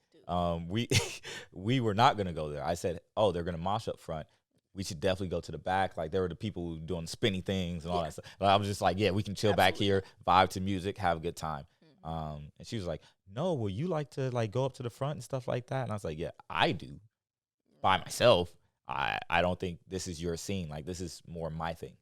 Speaker 2: We were not gonna go there. I said, oh, they're gonna mosh up front. We should definitely go to the back. Like there were the people doing spinny things and all that stuff. But I was just like, yeah, we can chill back here, vibe to music, have a good time. And she was like, no, will you like to like go up to the front and stuff like that? And I was like, yeah, I do. By myself. I don't think this is your scene. Like this is more my thing,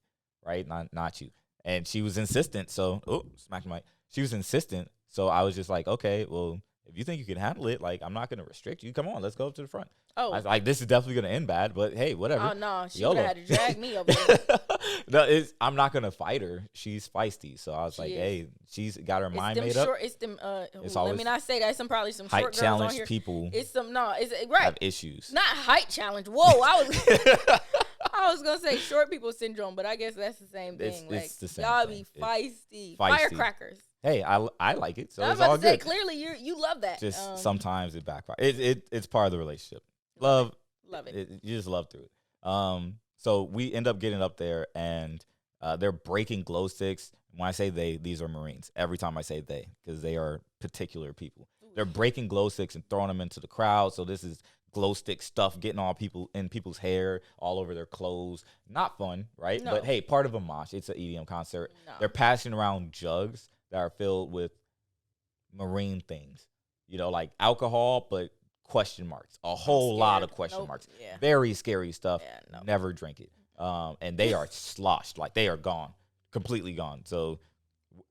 Speaker 2: right? Not you. And she was insistent. So, smack the mic. She was insistent. So I was just like, okay, well, if you think you can handle it, like I'm not gonna restrict you. Come on, let's go up to the front. Oh, I was like, this is definitely gonna end bad, but hey, whatever.
Speaker 1: Oh no, she would have had to drag me over there.
Speaker 2: No, I'm not gonna fight her. She's feisty, so I was like, hey, she's got her mind made up.
Speaker 1: It's them. Let me not say that. Probably some
Speaker 2: height
Speaker 1: short girls
Speaker 2: challenge
Speaker 1: on here.
Speaker 2: People.
Speaker 1: It's some It's right.
Speaker 2: Have issues.
Speaker 1: Not height challenge. Whoa, I was gonna say short people syndrome, but I guess that's the same thing. It's the same y'all thing. Be feisty, firecrackers.
Speaker 2: Hey, I like it, so
Speaker 1: it's
Speaker 2: all good.
Speaker 1: Clearly, you love that.
Speaker 2: Just sometimes it backfires. It's part of the relationship. Love it. You just love through it. So we end up getting up there, and they're breaking glow sticks. When I say they, these are Marines. Every time I say they, because they are particular people. They're breaking glow sticks and throwing them into the crowd. So this is glow stick stuff getting all people's hair, all over their clothes. Not fun, right? No. But hey, part of a mosh. It's an EDM concert. No. They're passing around jugs that are filled with Marine things, like alcohol, but question marks, a whole lot of question marks. Yeah. Very scary stuff. Yeah, no. Never drink it. And they are sloshed, like they are gone, completely gone. So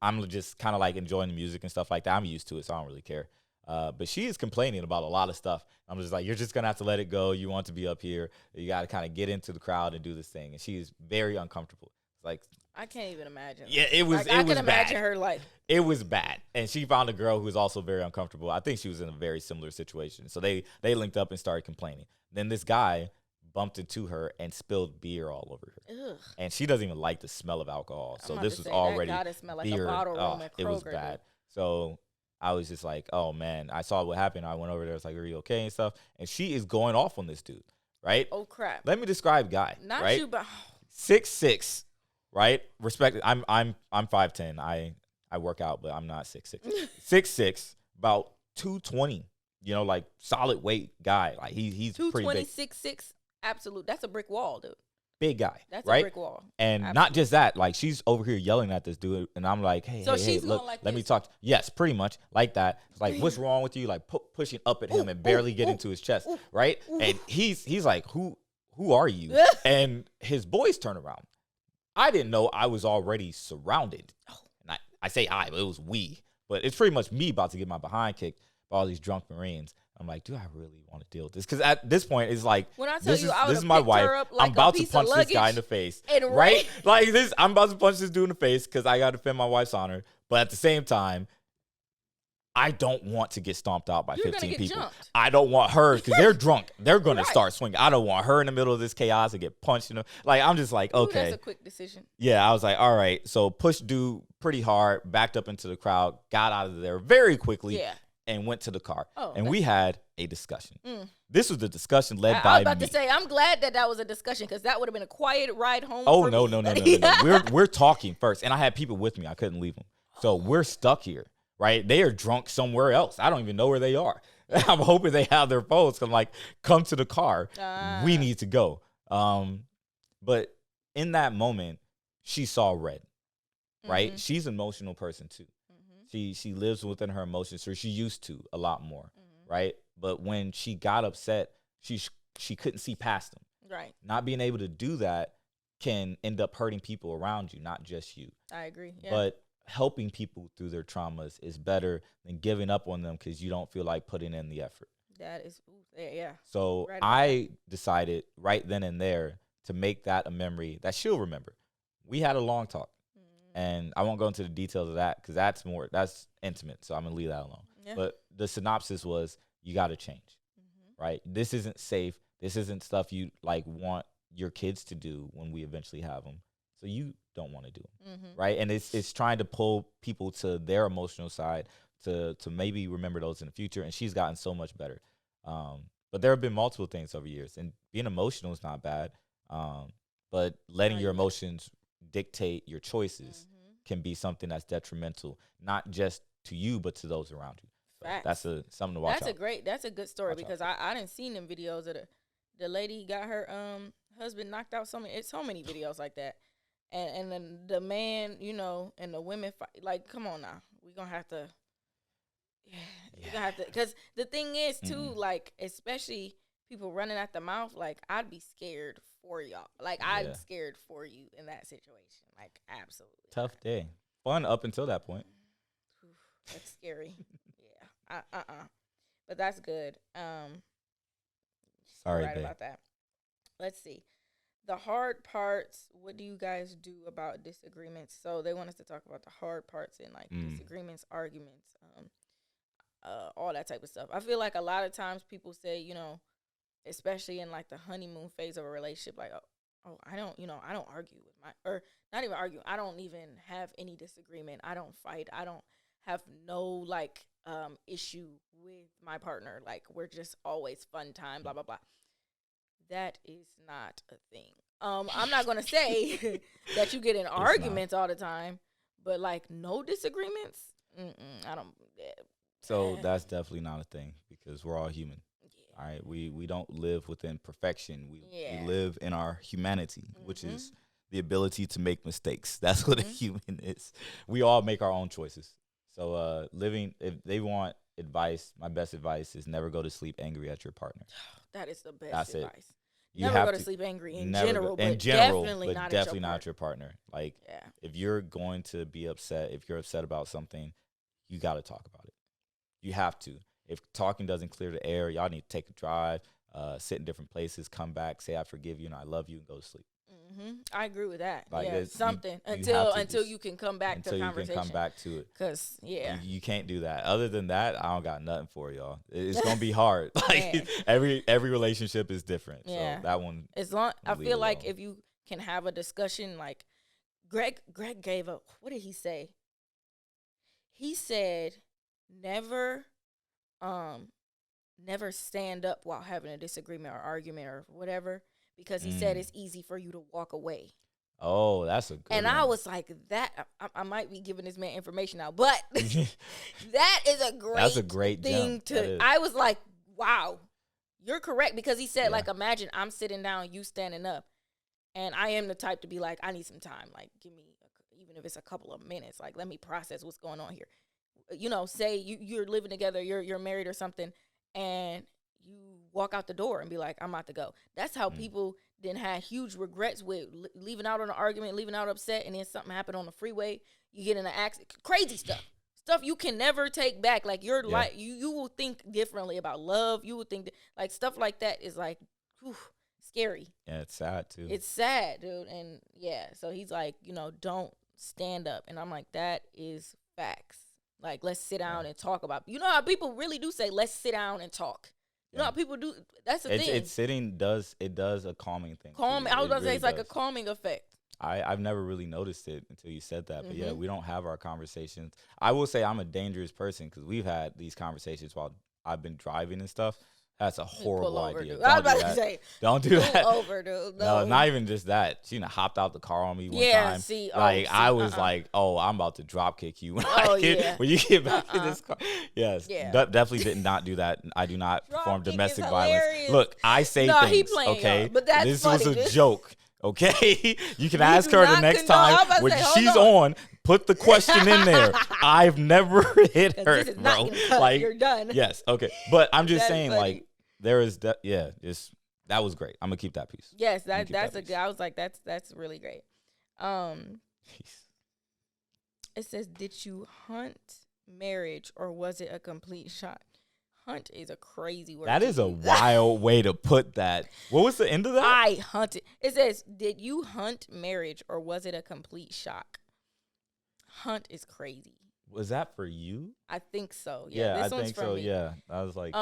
Speaker 2: I'm just kind of like enjoying the music and stuff like that. I'm used to it, so I don't really care. But she is complaining about a lot of stuff. I'm just like, you're just going to have to let it go. You want to be up here. You got to kind of get into the crowd and do this thing. And she is very uncomfortable. It's like,
Speaker 1: I can't even imagine.
Speaker 2: Yeah, it was. Like, I can
Speaker 1: imagine her like.
Speaker 2: It was bad, and she found a girl who was also very uncomfortable. I think she was in a very similar situation. So they linked up and started complaining. Then this guy bumped into her and spilled beer all over her. Ugh. And she doesn't even like the smell of alcohol. So this was already that smell like beer. A bottle room at Kroger, it was bad. So I was just like, oh man, I saw what happened. I went over there. I was like, are you okay and stuff? And she is going off on this dude, right?
Speaker 1: Oh crap.
Speaker 2: Let me describe guy.
Speaker 1: Not
Speaker 2: right?
Speaker 1: you, but
Speaker 2: 6'6". Right? Respect. I'm 5'10". I work out, but I'm not 6'6". 6'6", about 220. Like solid weight guy. Like he's pretty big.
Speaker 1: 6'6". Absolute. That's a brick wall, dude.
Speaker 2: Big guy.
Speaker 1: That's
Speaker 2: right?
Speaker 1: a brick wall.
Speaker 2: And absolutely. Not just that. Like she's over here yelling at this dude, and I'm like, hey, look,
Speaker 1: like
Speaker 2: let me talk. Yes, pretty much like that. It's like, what's wrong with you? Like pushing up at him and barely getting to his chest, right? And he's like, who are you? And his boys turn around. I didn't know I was already surrounded. And I say I, but it was we. But it's pretty much me about to get my behind kicked by all these drunk Marines. I'm like, do I really want to deal with this? Because at this point, it's like,
Speaker 1: when I tell
Speaker 2: this is my wife.
Speaker 1: Like
Speaker 2: I'm about to punch this guy in the face. Right? Like this, I'm about to punch this dude in the face because I got to defend my wife's honor. But at the same time, I don't want to get stomped out by 15 people. Jumped. I don't want her because they're drunk. They're going to start swinging. I don't want her in the middle of this chaos to get punched. Like I'm just like, okay.
Speaker 1: That's a quick decision.
Speaker 2: Yeah, I was like, all right. So pushed dude pretty hard, backed up into the crowd, got out of there very quickly, and went to the car. And we had a discussion. This was the discussion led by me.
Speaker 1: I was about to say, I'm glad that was a discussion because that would have been a quiet ride home.
Speaker 2: Oh no. We're talking first, and I had people with me. I couldn't leave them, so we're stuck here. right? They are drunk somewhere else. I don't even know where they are. I'm hoping they have their phones. I'm like, come to the car. We need to go. But in that moment, she saw red, right?
Speaker 1: Mm-hmm.
Speaker 2: She's an emotional person too.
Speaker 1: Mm-hmm.
Speaker 2: She lives within her emotions, or she used to a lot more,
Speaker 1: Mm-hmm.
Speaker 2: right? But when she got upset, she couldn't see past them.
Speaker 1: Right.
Speaker 2: Not being able to do that can end up hurting people around you, not just you.
Speaker 1: I agree. Yeah.
Speaker 2: But helping people through their traumas is better than giving up on them because you don't feel like putting in the effort.
Speaker 1: That is, yeah.
Speaker 2: So
Speaker 1: Right
Speaker 2: I decided right then and there to make that a memory that she'll remember. We had a long talk, and I won't go into the details of that because that's intimate. So I'm gonna leave that alone.
Speaker 1: Yeah.
Speaker 2: But the synopsis was, you got to change, right? This isn't safe. This isn't stuff you like want your kids to do when we eventually have them. So you don't want to do them, right? And it's trying to pull people to their emotional side to maybe remember those in the future. And she's gotten so much better. But there have been multiple things over years, and being emotional is not bad. But letting your emotions dictate your choices can be something that's detrimental, not just to you, but to those around you. So that's something to watch out.
Speaker 1: That's a good story because I didn't see them videos of the lady got her husband knocked out. So many videos like that. And then the man, you know, and the women fight. Like, come on now. We're going to have to. Yeah. We're going to have to. Because the thing is, too, like, especially people running at the mouth, like, I'd be scared for y'all. Like, I'm scared for you in that situation. Like, absolutely.
Speaker 2: Tough day. Fun up until that point.
Speaker 1: That's scary. Yeah. But that's good.
Speaker 2: Sorry,
Speaker 1: right about that. Let's see. The hard parts, what do you guys do about disagreements? So they want us to talk about the hard parts in like disagreements, arguments, all that type of stuff. I feel like a lot of times people say, you know, especially in like the honeymoon phase of a relationship, like, I don't argue with or not even argue. I don't even have any disagreement. I don't fight. I don't have no like issue with my partner. Like, we're just always fun time, blah, blah, blah. That is not a thing. I'm not going to say that you get in arguments all the time, but like no disagreements. I don't.
Speaker 2: So that's definitely not a thing because we're all human. All right. We don't live within perfection. We live in our humanity, which is the ability to make mistakes. That's what a human is. We all make our own choices. So if they want advice, my best advice is never go to sleep angry at your partner.
Speaker 1: That is the best advice.
Speaker 2: It.
Speaker 1: Never go to sleep angry in general, but definitely not at
Speaker 2: your partner. Like, if you're going to be upset, if you're upset about something, you got to talk about it. You have to. If talking doesn't clear the air, y'all need to take a drive, sit in different places, come back, say I forgive you and I love you, and go to sleep.
Speaker 1: I agree with that.
Speaker 2: Like,
Speaker 1: something until you can come back to conversation.
Speaker 2: Until you can come back to it.
Speaker 1: Because,
Speaker 2: you can't do that. Other than that, I don't got nothing for y'all. It's going to be hard. Like, every relationship is different. So that one.
Speaker 1: I feel like if you can have a discussion, like Greg gave up. What did he say? He said, never stand up while having a disagreement or argument or whatever. Because he said it's easy for you to walk away.
Speaker 2: Oh, that's a good one.
Speaker 1: I was like, that, I might be giving this man information now, but that is a great thing to, I was like, wow, you're correct. Because he said, like, imagine I'm sitting down, you standing up. And I am the type to be like, I need some time. Like, give me, even if it's a couple of minutes, like, let me process what's going on here. You know, say you're living together, you're married or something, and you walk out the door and be like, I'm about to go. That's how people then had huge regrets with leaving out on an argument, leaving out upset, and then something happened on the freeway. You get in an accident. Crazy stuff you can never take back. Like, your life, you will think differently about love. You will think like stuff like that is like, whew, scary.
Speaker 2: Yeah, it's sad too.
Speaker 1: It's sad, dude. And so he's like, you know, don't stand up. And I'm like, that is facts. Like, let's sit down and talk about. You know how people really do say, let's sit down and talk. You know how people do. That's the thing.
Speaker 2: Sitting does a calming thing.
Speaker 1: Calming. I was about to say it's like a calming effect.
Speaker 2: I've never really noticed it until you said that. But we don't have our conversations. I will say I'm a dangerous person because we've had these conversations while I've been driving and stuff. That's a horrible idea.
Speaker 1: Dude. I was about to say,
Speaker 2: don't do that.
Speaker 1: Pull over, dude.
Speaker 2: No, not even just that. She hopped out the car on me one time. I was like, oh, I'm about to drop kick you when when you get back in this car. Yes, definitely did not do that. I do not perform domestic violence. Look, I say things, okay?
Speaker 1: But that's
Speaker 2: this
Speaker 1: funny,
Speaker 2: was a joke, okay? You can ask her the next time when she's on. Put the question in there. I've never hit her, bro. Like,
Speaker 1: you're done.
Speaker 2: Yes, okay. But I'm just saying, funny. Like, there is that. Yeah, just that was great. I'm gonna keep that piece.
Speaker 1: Yes, that's a good. I was like, that's really great. It says, did you hunt marriage or was it a complete shot? Hunt is a crazy word.
Speaker 2: That is a wild way to put that. What was the end of that?
Speaker 1: I hunted. It says, did you hunt marriage or was it a complete shock? Hunt is crazy.
Speaker 2: Was that for you?
Speaker 1: I think so. Yeah, this
Speaker 2: I
Speaker 1: one's
Speaker 2: think
Speaker 1: from
Speaker 2: so.
Speaker 1: me.
Speaker 2: Yeah, I was like,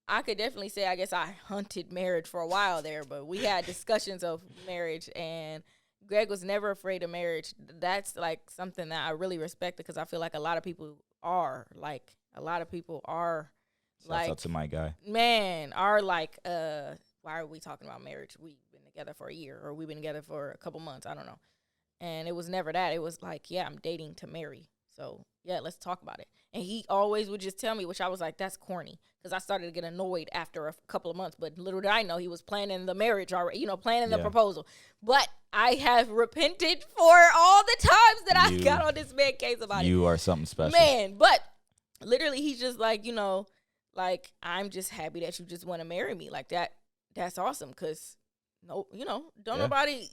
Speaker 1: I could definitely say I guess I hunted marriage for a while there, but we had discussions of marriage, and Greg was never afraid of marriage. That's like something that I really respect because I feel like a lot of people are like
Speaker 2: Shouts out to my guy.
Speaker 1: Man, are like, why are we talking about marriage? We've been together for a year or we've been together for a couple months. I don't know. And it was never that. It was like, yeah, I'm dating to marry. So, yeah, let's talk about it. And he always would just tell me, which I was like, that's corny. Because I started to get annoyed after a couple of months. But little did I know he was planning the marriage already, planning the proposal. But I have repented for all the times that I got on this man case about it.
Speaker 2: You are something special.
Speaker 1: Man, but literally he's just like, like, I'm just happy that you just want to marry me. Like, that's awesome because... No, don't nobody,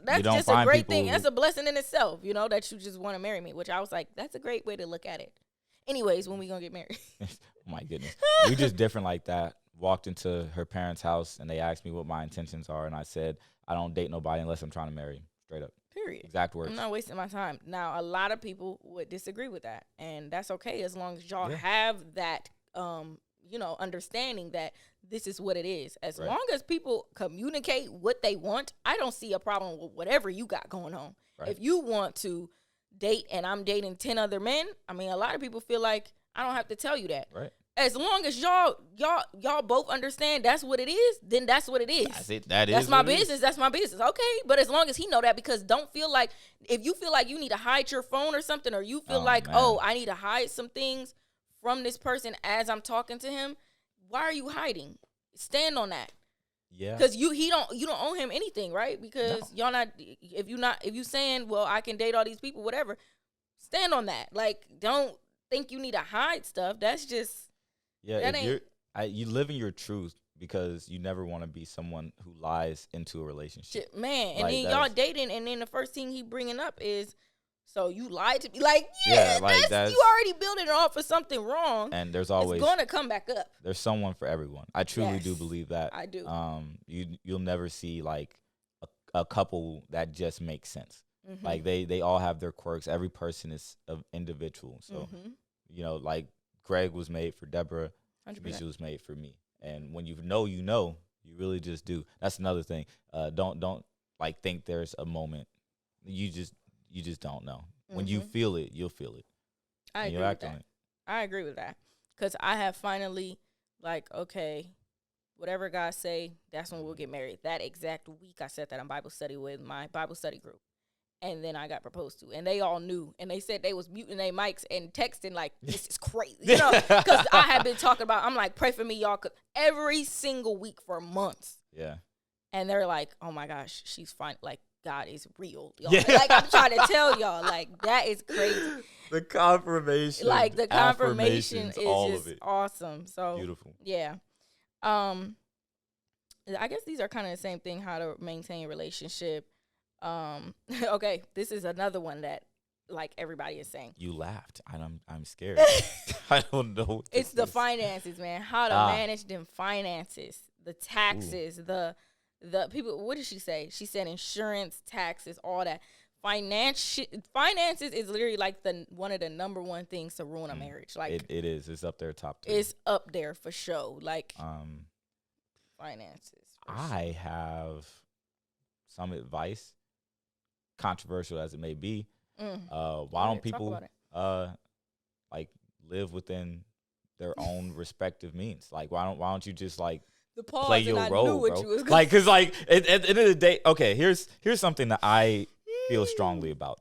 Speaker 1: that's just a great thing. That's a blessing in itself, that you just want to marry me, which I was like, that's a great way to look at it. Anyways, when we gonna get married?
Speaker 2: Oh my goodness. We just different like that. Walked into her parents' house and they asked me what my intentions are. And I said, I don't date nobody unless I'm trying to marry him. Straight up.
Speaker 1: Period.
Speaker 2: Exact words.
Speaker 1: I'm not wasting my time. Now, a lot of people would disagree with that. And that's okay as long as y'all have that, understanding that this is what it is. As long as people communicate what they want, I don't see a problem with whatever you got going on. Right. If you want to date and I'm dating 10 other men, I mean, a lot of people feel like I don't have to tell you that.
Speaker 2: Right.
Speaker 1: As long as y'all both understand that's what it is, then that's what it is.
Speaker 2: That's it. That's
Speaker 1: my business. That's my business. Okay. But as long as he know that, because don't feel like, if you feel like you need to hide your phone or something, or you feel I need to hide some things from this person as I'm talking to him, why are you hiding? Stand on that.
Speaker 2: Yeah.
Speaker 1: Because you don't owe him anything, right? Because y'all not, if you saying, well, I can date all these people, whatever, stand on that. Like, don't think you need to hide stuff. That's just
Speaker 2: you live in your truth because you never want to be someone who lies into a relationship.
Speaker 1: Man, and then y'all dating, and then the first thing he bringing up is, so you lied to me. Like, that's you already building it off for something wrong.
Speaker 2: And there's always
Speaker 1: going to come back up.
Speaker 2: There's someone for everyone. I truly do believe that.
Speaker 1: I do.
Speaker 2: You'll never see like a couple that just makes sense. Mm-hmm. Like they all have their quirks. Every person is an individual. So like Greg was made for Deborah. Misha was made for me. And when you really just do. That's another thing. Don't like think there's a moment. You just don't know. Mm-hmm. When you feel it, you'll feel it.
Speaker 1: I agree with that. I agree with that. Because I have finally, like, okay, whatever God say, that's when we'll get married. That exact week I said that in Bible study with my Bible study group. And then I got proposed to. And they all knew. And they said they was muting their mics and texting like, this is crazy. Because I had been talking about, I'm like, pray for me, y'all. Cause every single week for months.
Speaker 2: Yeah.
Speaker 1: And they're like, oh, my gosh, she's fine. Like, God is real, y'all. Yeah. Like, I'm trying to tell y'all, like, that is crazy.
Speaker 2: The confirmation.
Speaker 1: Like, the confirmation is just awesome. So
Speaker 2: beautiful.
Speaker 1: Yeah. I guess these are kind of the same thing, how to maintain a relationship. Okay, this is another one that, like, everybody is saying.
Speaker 2: You laughed. I'm scared. I don't know.
Speaker 1: It's the finances, man. How to manage them finances, the taxes, the people. What did she say? She said insurance, taxes, all that. Finances is literally like one of the number one things to ruin a marriage. Like
Speaker 2: it is. It's up there, top 2.
Speaker 1: It's up there for sure. Like finances.
Speaker 2: I have some advice, controversial as it may be. Why don't people like live within their own respective means. Like, why don't you just like
Speaker 1: the pause
Speaker 2: play your
Speaker 1: and I
Speaker 2: role,
Speaker 1: knew what
Speaker 2: bro?
Speaker 1: you was
Speaker 2: Like, cause like at the end of the day, okay, here's something that I feel strongly about.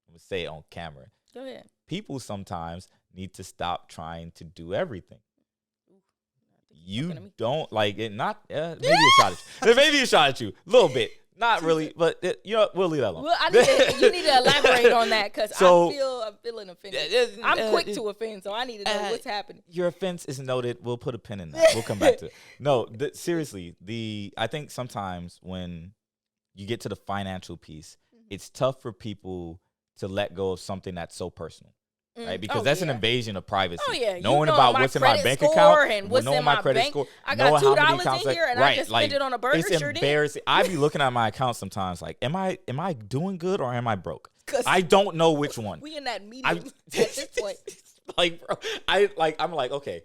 Speaker 2: I'm gonna say it on camera.
Speaker 1: Go ahead.
Speaker 2: People sometimes need to stop trying to do everything. You don't like it. Not maybe a shot at you. Maybe a shot at you, a little bit. Not really, but we'll leave that alone.
Speaker 1: Well, you need to elaborate on that because I'm feeling offended. I'm quick to offend, so I need to know what's happening.
Speaker 2: Your offense is noted. We'll put a pin in that. We'll come back to it. No, seriously, I think sometimes when you get to the financial piece, it's tough for people to let go of something that's so personal. Right, because that's an invasion of privacy.
Speaker 1: Oh yeah,
Speaker 2: knowing about what's in my bank account
Speaker 1: and what's in my credit score. I got $2 in here, and I just spent it on a burger.
Speaker 2: It's embarrassing. I be looking at my account sometimes, like, am I doing good or am I broke? I don't know which one.
Speaker 1: We in that medium at this point.
Speaker 2: Like, bro, I'm like, okay.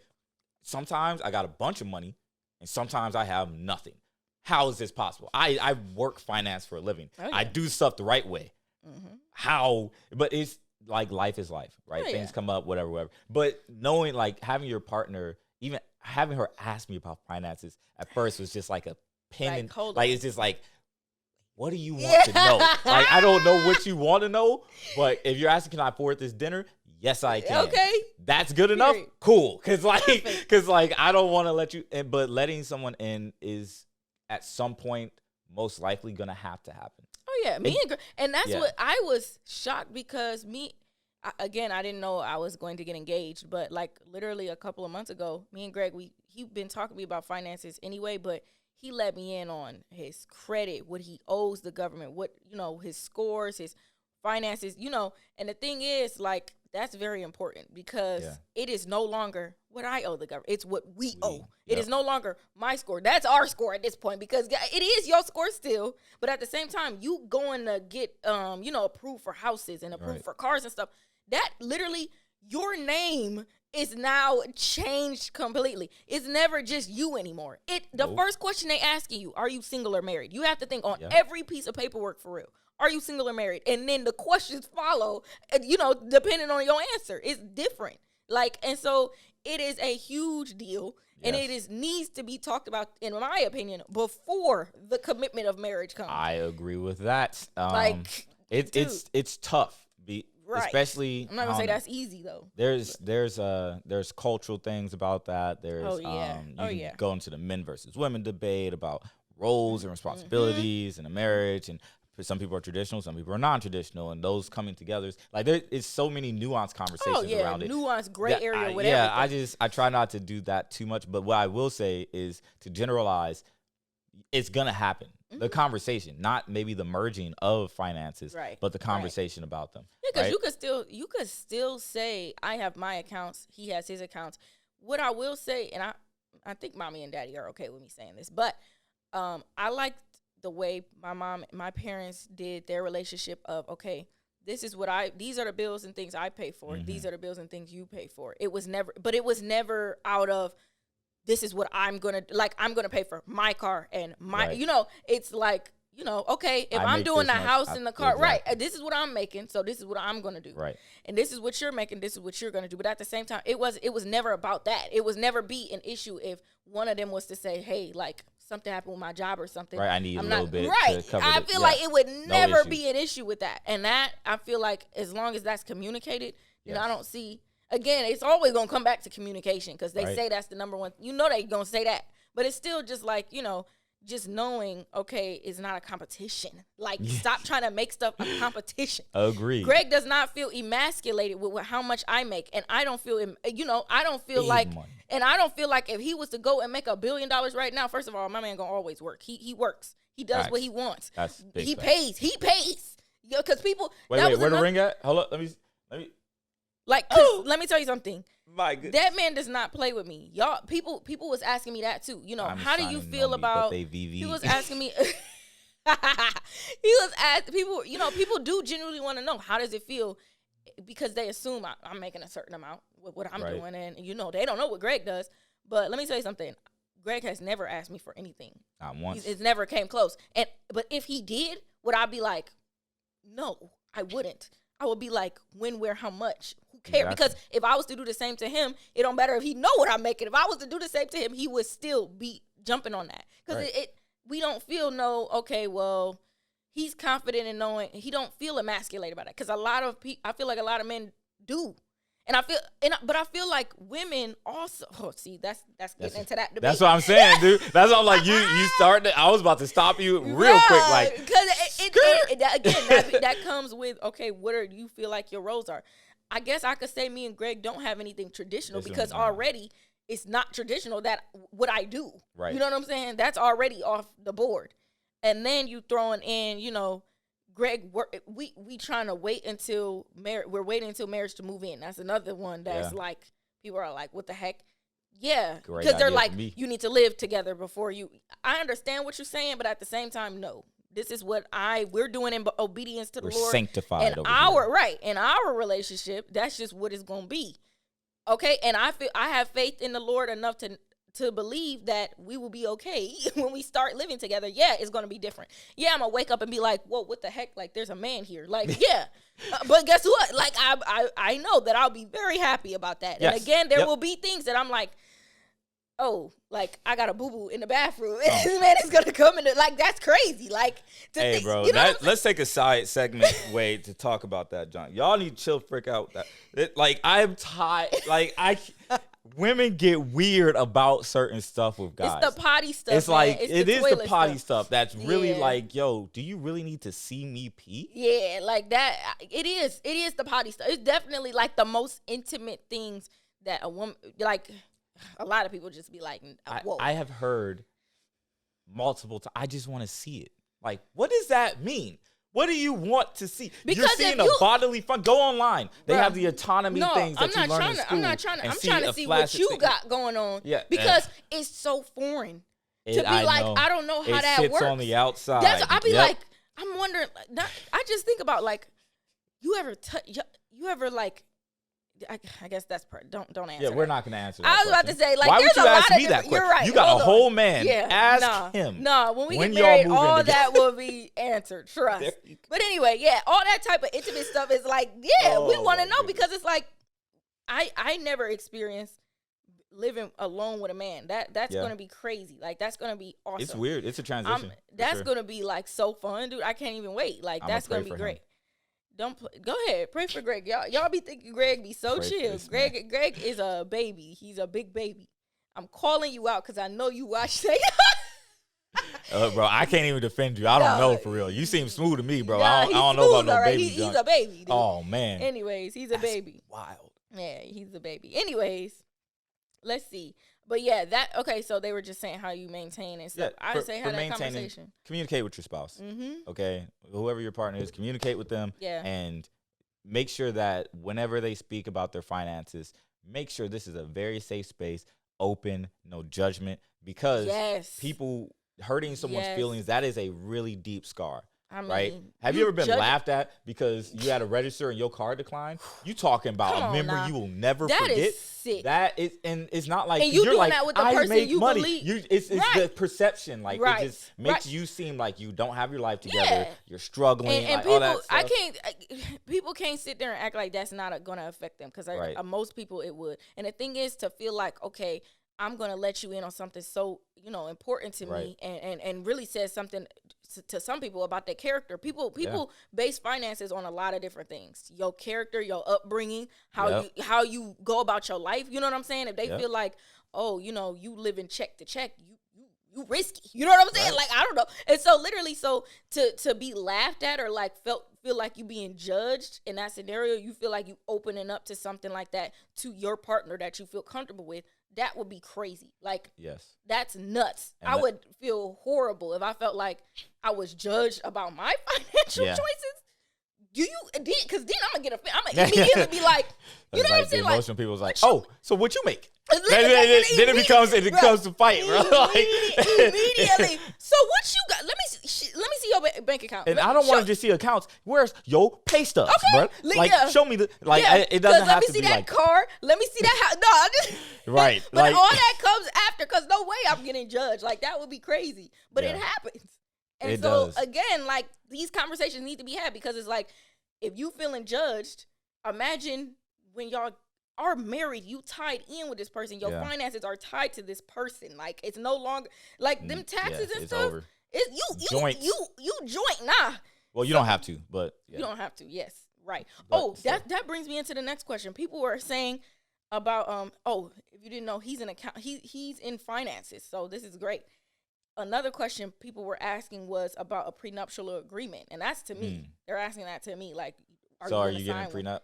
Speaker 2: Sometimes I got a bunch of money, and sometimes I have nothing. How is this possible? I work finance for a living. Oh, yeah. I do stuff the right way. Mm-hmm. How? But it's like life is life, right? Oh, things come up, whatever. But knowing, like, having your partner, even having her ask me about finances at first was just like a pin. Like, it's just like, what do you want to know? Like, I don't know what you want to know, but if you're asking, can I afford this dinner? Yes, I can.
Speaker 1: Okay.
Speaker 2: That's good enough? Cool. Because I don't want to let you in, but letting someone in is at some point most likely going to have to happen.
Speaker 1: Oh, yeah. And that's what I was shocked because I didn't know I was going to get engaged, but like literally a couple of months ago, me and Greg, he'd been talking to me about finances anyway, but he let me in on his credit, what he owes the government, what, his scores, his finances, and the thing is, like, that's very important because it is no longer what I owe the government. It's what we owe. It is no longer my score. That's our score at this point because it is your score still. But at the same time, you going to get, approved for houses and approved for cars and stuff. That literally, your name is now changed completely. It's never just you anymore. The first question they asking you, are you single or married? You have to think on every piece of paperwork for real. Are you single or married? And then the questions follow, depending on your answer. It's different. Like, and so it is a huge deal. Yes. And it needs to be talked about, in my opinion, before the commitment of marriage comes.
Speaker 2: I agree with that. It's tough. Right. Especially,
Speaker 1: I'm not gonna say that's easy though.
Speaker 2: There's cultural things about that. There's you can go into the men versus women debate about roles and responsibilities in a marriage, and some people are traditional, some people are non-traditional, and those coming together, like there is so many nuanced conversations around it.
Speaker 1: Nuanced, gray area, whatever.
Speaker 2: Yeah, I try not to do that too much, but what I will say is to generalize, it's gonna happen. The conversation, not maybe the merging of finances, but the conversation about them.
Speaker 1: Yeah, because you could still say, I have my accounts, he has his accounts. What I will say, and I think mommy and daddy are okay with me saying this, but I like the way my parents did their relationship of, okay, these are the bills and things I pay for. Mm-hmm. These are the bills and things you pay for. It was never out of, this is what I'm going to pay for my car and my, it's like, okay, if I'm doing the house and the car, this is what I'm making, so this is what I'm going to do. Right. And this is what you're making, this is what you're going to do. But at the same time, it was never about that. It was never be an issue if one of them was to say, hey, like, something happened with my job or something.
Speaker 2: Right, I need a little bit to cover
Speaker 1: I feel like it would never be an issue with that. And that, I feel like, as long as that's communicated, I don't see... Again, it's always going to come back to communication because they say that's the number one. They're going to say that. But it's still just like, just knowing, okay, it's not a competition. Like, stop trying to make stuff a competition.
Speaker 2: Agreed.
Speaker 1: Greg does not feel emasculated with how much I make. And I don't feel, I don't feel like, and I don't feel like if he was to go and make $1 billion right now, first of all, my man going to always work. He works. He does what he wants.
Speaker 2: That's big
Speaker 1: He pays. Because people.
Speaker 2: Wait, where the ring at? Hold up. Let me.
Speaker 1: Like, let me tell you something.
Speaker 2: My goodness.
Speaker 1: That man does not play with me. Y'all, people was asking me that too. How do you feel about? He was asking me. He was asking people. People do genuinely want to know, how does it feel, because they assume I'm making a certain amount with what I'm doing, and they don't know what Greg does. But let me tell you something. Greg has never asked me for anything.
Speaker 2: Not once.
Speaker 1: It never came close. But if he did, would I be like, no, I wouldn't. I would be like, when, where, how much? cares? Because if I was to do the same to him, it don't matter if he know what I'm making. If I was to do the same to him, he would still be jumping on that. Because we don't feel okay, well, he's confident in knowing he don't feel emasculated by that. Because a lot of people, I feel like a lot of men do. And but I feel like women also. Oh, see, that's getting into that debate.
Speaker 2: That's what I'm saying, dude. That's what I'm like. You started. I was about to stop you real quick, like
Speaker 1: because that comes with what do you feel like your roles are? I guess I could say me and Greg don't have anything traditional because already it's not traditional that what I do.
Speaker 2: Right.
Speaker 1: You know what I'm saying? That's already off the board, and then you throwing in, Greg, we trying to wait until marriage. We're waiting until marriage to move in. That's another one that's like people are like, what the heck? Yeah, because they're like, you need to live together before you. I understand what you're saying, but at the same time, no. This is what we're doing in obedience to the Lord.
Speaker 2: We're sanctified
Speaker 1: and in our relationship, that's just what it's gonna be. Okay, and I have faith in the Lord enough to believe that we will be okay when we start living together. Yeah, it's going to be different. Yeah, I'm going to wake up and be like, whoa, what the heck? Like, there's a man here. Like, yeah. But guess what? Like, I know that I'll be very happy about that. Yes. And again, there will be things that I'm like, oh, like, I got a boo-boo in the bathroom. And this man is going to come in. Like, that's crazy. Like,
Speaker 2: hey, bro, let's take a side segment to talk about that, John. Y'all need to chill frick out. I'm tired. Like, women get weird about certain stuff with guys.
Speaker 1: It's the potty stuff.
Speaker 2: It's like it is the potty stuff that's really like, yo, do you really need to see me pee?
Speaker 1: Yeah, like that. It is the potty stuff. It's definitely like the most intimate things that a woman, like a lot of people just be like, whoa.
Speaker 2: I have heard multiple times. I just want to see it. Like, what does that mean? What do you want to see? Because you're seeing a bodily fun. Go online. They have the autonomy things that you learn in school.
Speaker 1: I'm trying to see what you got going on. Yeah, because it's so foreign to be like, I don't know how that works.
Speaker 2: It sits on the outside.
Speaker 1: I'll be like, I'm wondering. I just think about like, you ever like. I guess that's don't answer.
Speaker 2: Yeah, we're not going to answer that.
Speaker 1: I was about to say, like,
Speaker 2: why
Speaker 1: there's
Speaker 2: would you
Speaker 1: a
Speaker 2: ask
Speaker 1: lot
Speaker 2: me
Speaker 1: of
Speaker 2: that question?
Speaker 1: You're right.
Speaker 2: You got a whole man. Yeah, ask him.
Speaker 1: No, when we get married, all that will be answered. Trust. But anyway, yeah, all that type of intimate stuff is like, we want to know because it's like, I never experienced living alone with a man. That's going to be crazy. Like, that's going to be awesome.
Speaker 2: It's weird. It's a transition.
Speaker 1: That's going to be like so fun, dude. I can't even wait. Like, that's going to be great. Go ahead. Pray for Greg. Y'all be thinking Greg be so chill. Greg is a baby. He's a big baby. I'm calling you out because I know you watch that.
Speaker 2: Bro, I can't even defend you. I don't know for real. You seem smooth to me, bro. I don't know about no baby.
Speaker 1: He's a baby, dude.
Speaker 2: Oh man.
Speaker 1: Anyways, he's a baby.
Speaker 2: Wild.
Speaker 1: Yeah, he's a baby. Anyways, let's see. But yeah, so they were just saying how you maintain and stuff. I say have that conversation.
Speaker 2: Communicate with your spouse.
Speaker 1: Mm-hmm.
Speaker 2: Okay? Whoever your partner is, communicate with them.
Speaker 1: Yeah.
Speaker 2: And make sure that whenever they speak about their finances, make sure this is a very safe space, open, no judgment. Because people hurting someone's feelings, that is a really deep scar. I mean, right? Have you ever been laughed at because you had a register and your card declined? You talking about a memory you will never forget.
Speaker 1: That is sick.
Speaker 2: That is, and it's not like
Speaker 1: and you
Speaker 2: you're
Speaker 1: doing
Speaker 2: like,
Speaker 1: that with the person you
Speaker 2: money.
Speaker 1: believe.
Speaker 2: It's the perception. Like it just makes you seem like you don't have your life together. Yeah. You're struggling. And like,
Speaker 1: people,
Speaker 2: all that stuff.
Speaker 1: People can't sit there and act like that's not going to affect them because most people it would. And the thing is to feel like, okay, I'm going to let you in on something so, important to me and really says something to some people about their character. People base finances on a lot of different things. Your character, your upbringing, how you go about your life. You know what I'm saying? If they feel like, oh, you live in check to check, you risky. You know what I'm saying? Like, I don't know. And so literally, to be laughed at or like feel like you being judged in that scenario, you feel like you opening up to something like that to your partner that you feel comfortable with. That would be crazy. Like, that's nuts. And I would feel horrible if I felt like I was judged about my financial choices. Because then I'm going to immediately be like, you know what I'm saying?
Speaker 2: Like, most people's like, oh, so what you make? Then it becomes a fight, bro.
Speaker 1: Immediately. So what you got? Let me see your bank account.
Speaker 2: And I don't want to just see accounts. Where's your pay stubs, bro? Like, show me it doesn't have to be like. Let me see that
Speaker 1: car. Let me see that house. No, I just
Speaker 2: right.
Speaker 1: But like, all that comes after, because no way I'm getting judged. Like, that would be crazy. But it happens. And it does. Again, like, these conversations need to be had because it's like, if you feeling judged, imagine when y'all are married, you tied in with this person. Your finances are tied to this person. Like, it's no longer like them taxes and stuff.
Speaker 2: Over.
Speaker 1: You joint. Nah.
Speaker 2: Well, you don't have to, but
Speaker 1: you don't have to. Yes, right. But, that brings me into the next question. People were saying about if you didn't know, he's an account. He's in finances, so this is great. Another question people were asking was about a prenuptial agreement, and that's to me. They're asking that to me, like,
Speaker 2: are you getting a prenup?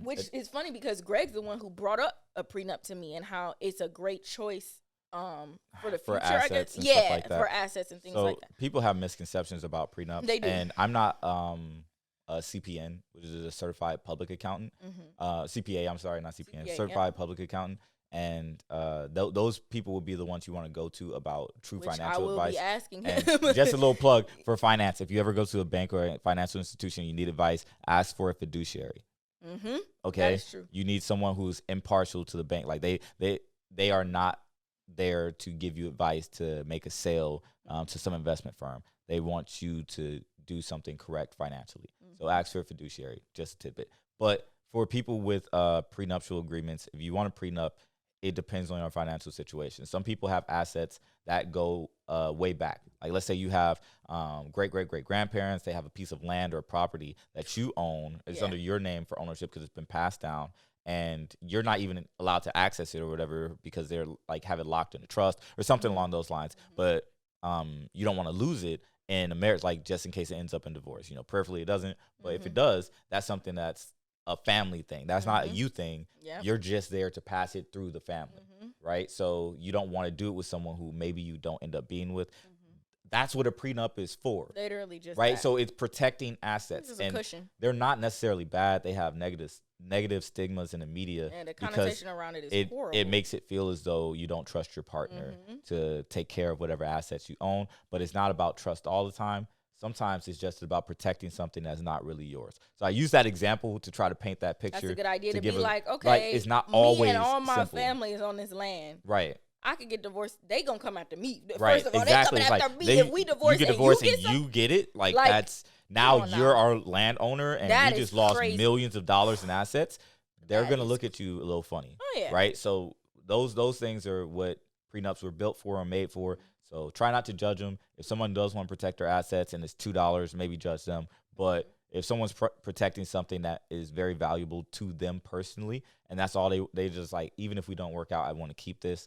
Speaker 1: Which is funny because Greg's the one who brought up a prenup to me and how it's a great choice for the future,
Speaker 2: assets,
Speaker 1: I guess.
Speaker 2: And stuff like that.
Speaker 1: For assets and things like that.
Speaker 2: People have misconceptions about prenups.
Speaker 1: They do.
Speaker 2: And I'm not a CPN, which is a certified public accountant. CPA, I'm sorry, not CPN, certified public accountant. And those people will be the ones you want to go to about true financial advice.
Speaker 1: I will be asking
Speaker 2: him.
Speaker 1: And
Speaker 2: just a little plug for finance. If you ever go to a bank or a financial institution, you need advice, ask for a fiduciary. Okay,
Speaker 1: that is true.
Speaker 2: You need someone who's impartial to the bank. Like they are not there to give you advice to make a sale to some investment firm. They want you to do something correct financially. So ask for a fiduciary. Just a tidbit. But for people with prenuptial agreements, if you want a prenup, it depends on your financial situation. Some people have assets that go way back. Like, let's say you have great-great-great-grandparents. They have a piece of land or property that you own. It's under your name for ownership because it's been passed down. And you're not even allowed to access it or whatever because they're like have it locked in a trust or something along those lines. But you don't want to lose it in a marriage, like just in case it ends up in divorce. You know, prayerfully it doesn't. But if it does, that's something that's a family thing. That's not a you thing. You're just there to pass it through the family, right? So you don't want to do it with someone who maybe you don't end up being with. That's what a prenup is for.
Speaker 1: Literally just
Speaker 2: right.
Speaker 1: That.
Speaker 2: So it's protecting assets.
Speaker 1: This is a cushion.
Speaker 2: They're not necessarily bad. They have negative stigmas in the media.
Speaker 1: And the connotation around it is horrible.
Speaker 2: It makes it feel as though you don't trust your partner to take care of whatever assets you own. But it's not about trust all the time. Sometimes it's just about protecting something that's not really yours. So I use that example to try to paint that picture.
Speaker 1: That's a good idea to be like, okay,
Speaker 2: like, it's not always
Speaker 1: and all my
Speaker 2: simple.
Speaker 1: Family is on this land.
Speaker 2: Right.
Speaker 1: I could get divorced. They gonna come after me.
Speaker 2: Right.
Speaker 1: First of all,
Speaker 2: exactly.
Speaker 1: they coming after me. If we divorce,
Speaker 2: you get divorced and you get it. Like that's now you're our landowner and you just lost millions of dollars in assets. They're gonna look at you a little funny.
Speaker 1: Oh, yeah.
Speaker 2: Right. So those things are what prenups were built for and made for. So try not to judge them. If someone does want to protect their assets and it's $2, maybe judge them. But if someone's protecting something that is very valuable to them personally, and that's all they just like, even if we don't work out, I want to keep this.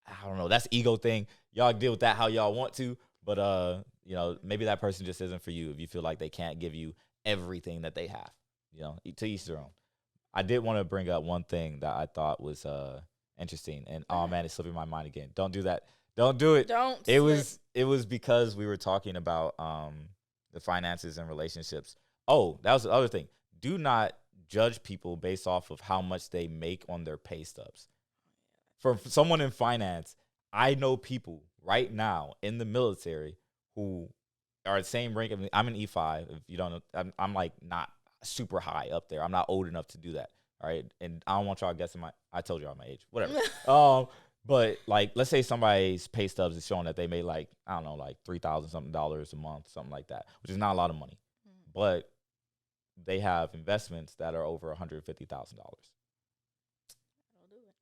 Speaker 2: I don't know. That's ego thing. Y'all deal with that how y'all want to. But, maybe that person just isn't for you if you feel like they can't give you everything that they have. To each their own. I did want to bring up one thing that I thought was interesting. And, oh, man, it's slipping my mind again. Don't do that. Don't do it. It was because we were talking about the finances and relationships. Oh, that was the other thing. Do not judge people based off of how much they make on their pay stubs. For someone in finance, I know people right now in the military who are the same rank. I'm an E5. If you don't know, I'm like not super high up there. I'm not old enough to do that. All right, and I don't want y'all guessing I told y'all my age. Whatever. But like, let's say somebody's pay stubs is showing that they made like, I don't know, like $3,000 something a month, something like that, which is not a lot of money, but they have investments that are over $150,000.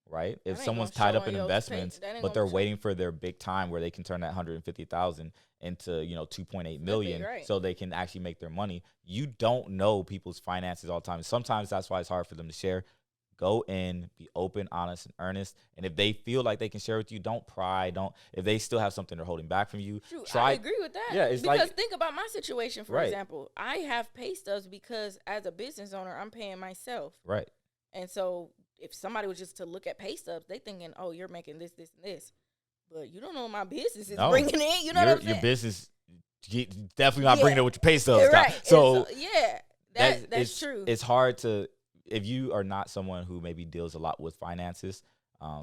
Speaker 2: Right? If someone's tied up in investments, but they're waiting for their big time where they can turn that $150,000 into, $2.8 million, so they can actually make their money. You don't know people's finances all the time. Sometimes that's why it's hard for them to share. Go in, be open, honest, and earnest. And if they feel like they can share with you, don't pry. If they still have something they're holding back from you,
Speaker 1: I agree with that.
Speaker 2: Yeah, it's
Speaker 1: because think about my situation, for example. I have pay stubs because as a business owner, I'm paying myself.
Speaker 2: Right.
Speaker 1: And so if somebody was just to look at pay stubs, they thinking, oh, you're making this, this, and this. But you don't know what my business is bringing in. You know what I'm saying? Your
Speaker 2: business definitely not bringing it with your pay stubs.
Speaker 1: Right.
Speaker 2: So
Speaker 1: that's true.
Speaker 2: It's hard to, if you are not someone who maybe deals a lot with finances,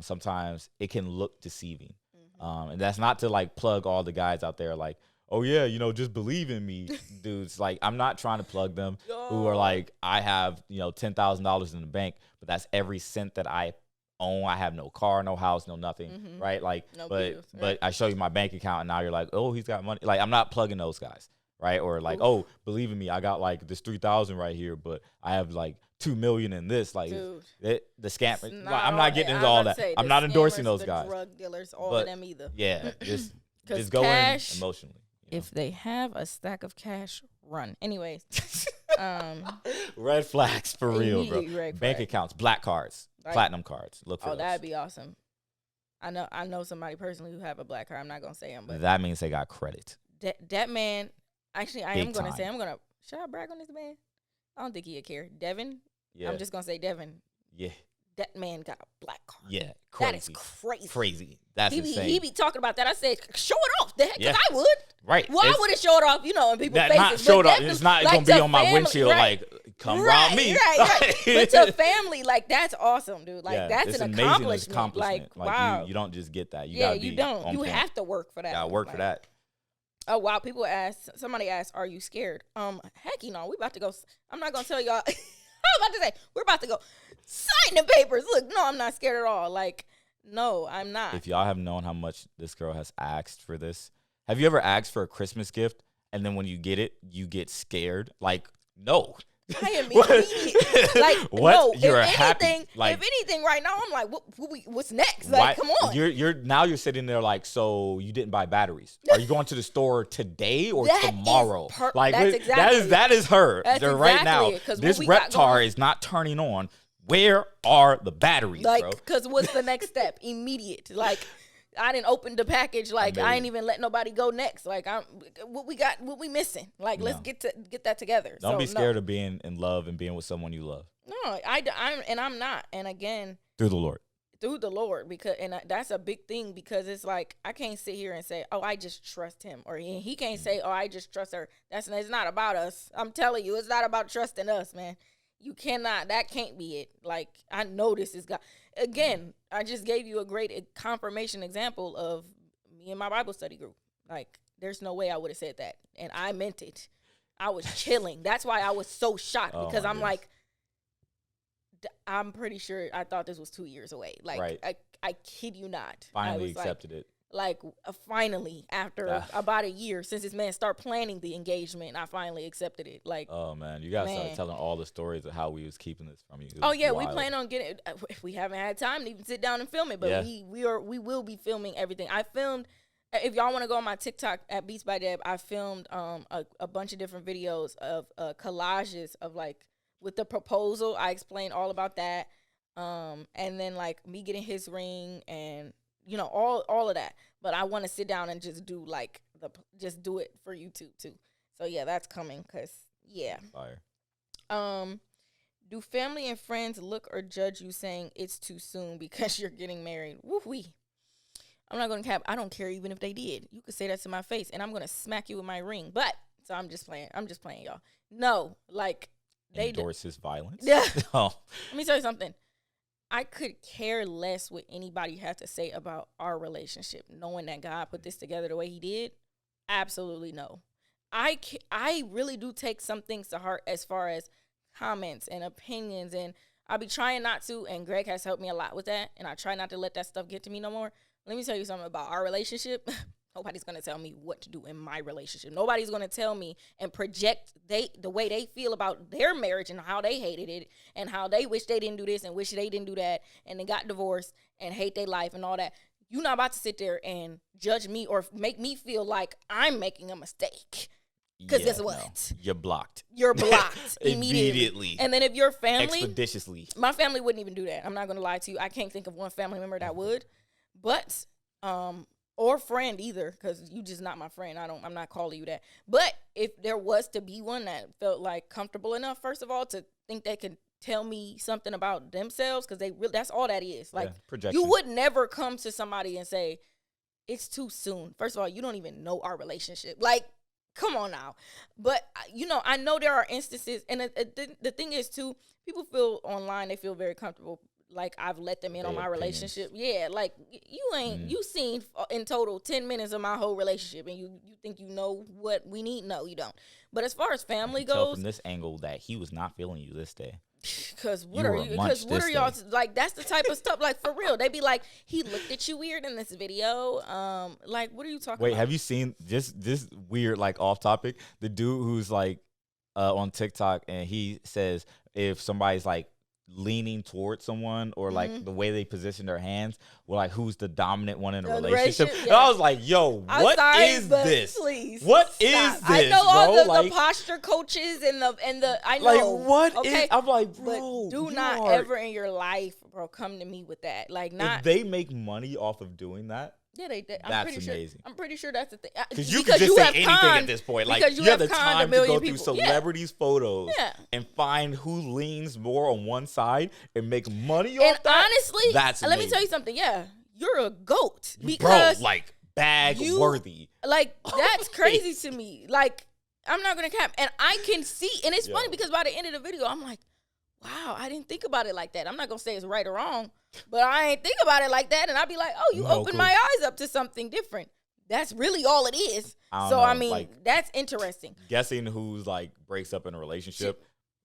Speaker 2: sometimes it can look deceiving. And that's not to like plug all the guys out there like, oh yeah, just believe in me, dudes. Like, I'm not trying to plug them who are like, I have, $10,000 in the bank, but that's every cent that I own. I have no car, no house, no nothing, right? Like, but I show you my bank account and now you're like, oh, he's got money. Like, I'm not plugging those guys. right? Or like, oh, believe in me, I got like this 3,000 right here, but I have like 2 million in this. Like the scam. I'm not getting into all that. I'm not endorsing those guys.
Speaker 1: Drug dealers, all of them either.
Speaker 2: Yeah, just go in emotionally.
Speaker 1: If they have a stack of cash, run. Anyways,
Speaker 2: red flags for real, bro. Bank accounts, black cards, platinum cards. Look for those.
Speaker 1: That'd be awesome. I know somebody personally who have a black card. I'm not gonna say him, but
Speaker 2: that means they got credit.
Speaker 1: That man. Actually, I am gonna say should I brag on this man? I don't think he'd care. Devin. Yeah. I'm just gonna say Devin.
Speaker 2: Yeah.
Speaker 1: That man got a black card.
Speaker 2: Yeah, crazy.
Speaker 1: That is crazy.
Speaker 2: Crazy. That's insane.
Speaker 1: He be talking about that. I said, show it off. Because I would.
Speaker 2: Right.
Speaker 1: Well, I would have showed it off, in people's faces.
Speaker 2: Not show it off. It's not going to be on my windshield come rob me.
Speaker 1: Right. But to family, that's awesome, dude. That's an accomplishment. Wow.
Speaker 2: You don't just get that.
Speaker 1: You don't. You have to work for that.
Speaker 2: Yeah, work for that.
Speaker 1: Oh, wow. Somebody asked, are you scared? Heck, we about to go. I'm not going to tell y'all. I was about to say, we're about to go sign the papers. Look, no, I'm not scared at all. No, I'm not.
Speaker 2: If y'all have known how much this girl has asked for this, have you ever asked for a Christmas gift and then when you get it, you get scared? No.
Speaker 1: I am immediate.
Speaker 2: What?
Speaker 1: No.
Speaker 2: You're
Speaker 1: if
Speaker 2: happy.
Speaker 1: Anything, right now, I'm like, what's next? Come on.
Speaker 2: You're sitting there so you didn't buy batteries. Are you going to the store today or tomorrow?
Speaker 1: That's exactly.
Speaker 2: That is her.
Speaker 1: That's
Speaker 2: right now. This Reptar is not turning on. Where are the batteries, bro?
Speaker 1: Because what's the next step? Immediate. I didn't open the package. I ain't even let nobody go next. What we missing? Let's get that together.
Speaker 2: Don't be scared of being in love and being with someone you love.
Speaker 1: No, I'm not. And again,
Speaker 2: through the Lord,
Speaker 1: that's a big thing because it's I can't sit here and say, oh, I just trust him, or he can't say, oh, I just trust her. It's not about us. I'm telling you, it's not about trusting us, man. You cannot. That can't be it. I know this is God. Again, I just gave you a great confirmation example of me and my Bible study group. There's no way I would have said that. And I meant it. I was chilling. That's why I was so shocked because I'm I'm pretty sure I thought this was 2 years away.
Speaker 2: Right.
Speaker 1: I kid you not.
Speaker 2: Finally accepted it.
Speaker 1: Finally, after about a year since this man started planning the engagement, I finally accepted it.
Speaker 2: Oh man, you gotta start telling all the stories of how we was keeping this from you.
Speaker 1: Oh yeah, we plan on getting it. We haven't had time to even sit down and film it, but we will be filming everything. I filmed. If y'all want to go on my TikTok at Beatsbydeb, I filmed a bunch of different videos of collages of with the proposal. I explained all about that, and then me getting his ring and. All of that. But I want to sit down and just do just do it for YouTube too. So yeah, that's coming. Fire. Do family and friends look or judge you saying it's too soon because you're getting married? Woo-wee. I'm not going to cap. I don't care even if they did. You could say that to my face and I'm going to smack you with my ring. But so I'm just playing, y'all. No,
Speaker 2: they endorse his violence.
Speaker 1: Yeah. Oh. Let me tell you something. I could care less what anybody had to say about our relationship, knowing that God put this together the way he did. Absolutely no. I really do take some things to heart as far as comments and opinions, and I'll be trying not to, and Greg has helped me a lot with that, and I try not to let that stuff get to me no more. Let me tell you something about our relationship. Nobody's going to tell me what to do in my relationship. Nobody's going to tell me and project the way they feel about their marriage and how they hated it and how they wish they didn't do this and wish they didn't do that and they got divorced and hate their life and all that. You're not about to sit there and judge me or make me feel like I'm making a mistake. Because guess what?
Speaker 2: No. You're blocked.
Speaker 1: You're blocked immediately. And then if your family...
Speaker 2: Expeditiously.
Speaker 1: My family wouldn't even do that. I'm not going to lie to you. I can't think of one family member that would. But... or friend either, because you just not my friend. I'm not calling you that. But if there was to be one that felt comfortable enough, first of all, to think they can tell me something about themselves, because that's all that is. You would never come to somebody and say, it's too soon. First of all, you don't even know our relationship. Come on now. But, I know there are instances, and the thing is, too, people feel online, they feel very comfortable I've let them in on my relationship. Yeah, you ain't, you seen in total 10 minutes of my whole relationship and you think you know what we need? No, you don't. But as far as family goes.
Speaker 2: Tell from this angle that he was not feeling you this day.
Speaker 1: Cause what are you? Cause what are y'all like? That's the type of stuff. Like for real, they be like, he looked at you weird in this video. Like what are you talking about?
Speaker 2: Wait, have you seen this weird like off topic? The dude who's like on TikTok and he says if somebody's like leaning towards someone or like the way they position their hands, or like who's the dominant one in a relationship. Yeah. And I was like, yo, what is this?
Speaker 1: Please
Speaker 2: what stop. Is this?
Speaker 1: I know
Speaker 2: bro?
Speaker 1: all the posture coaches and the I know.
Speaker 2: Like what is, I'm like, bro,
Speaker 1: but do not ever in your life, bro, come to me with that. Like not
Speaker 2: if they make money off of doing that.
Speaker 1: Yeah, they did.
Speaker 2: That's amazing.
Speaker 1: I'm pretty sure that's the thing.
Speaker 2: Because you can just say anything at this point. Like you have the time to go through celebrities' photos and find who leans more on one side and make money off that.
Speaker 1: And honestly,
Speaker 2: that's amazing.
Speaker 1: Let me tell you something. Yeah, you're a goat because
Speaker 2: bro, like bag worthy.
Speaker 1: Like that's crazy to me. Like I'm not gonna cap, and I can see, and it's funny because by the end of the video, I'm like, wow, I didn't think about it like that. I'm not gonna say it's right or wrong, but I ain't think about it like that. And I'd be like, oh, you opened my eyes up to something different. That's really all it is. I mean, like, that's interesting.
Speaker 2: Guessing who's like breaks up in a relationship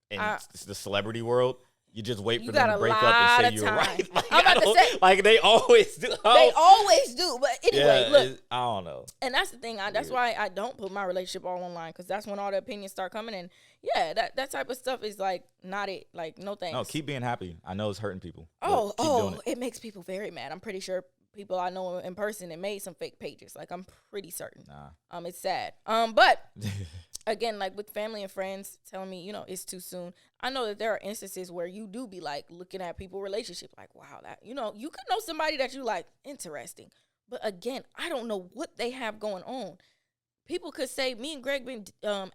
Speaker 2: in the celebrity world. You just wait for them to break up and say you're right. Like, I'm about to say, like they always do.
Speaker 1: They always do. But anyway, look.
Speaker 2: I don't know.
Speaker 1: And that's the thing. That's why I don't put my relationship all online, because that's when all the opinions start coming. And yeah, that type of stuff is like not it. Like no thanks.
Speaker 2: No, keep being happy. I know it's hurting people.
Speaker 1: It makes people very mad. I'm pretty sure people I know in person that made some fake pages. Like I'm pretty certain.
Speaker 2: Nah.
Speaker 1: It's sad. But again, like with family and friends telling me, it's too soon. I know that there are instances where you do be like looking at people's relationship like, wow, that, you could know somebody that you like, interesting. But again, I don't know what they have going on. People could say, me and Greg been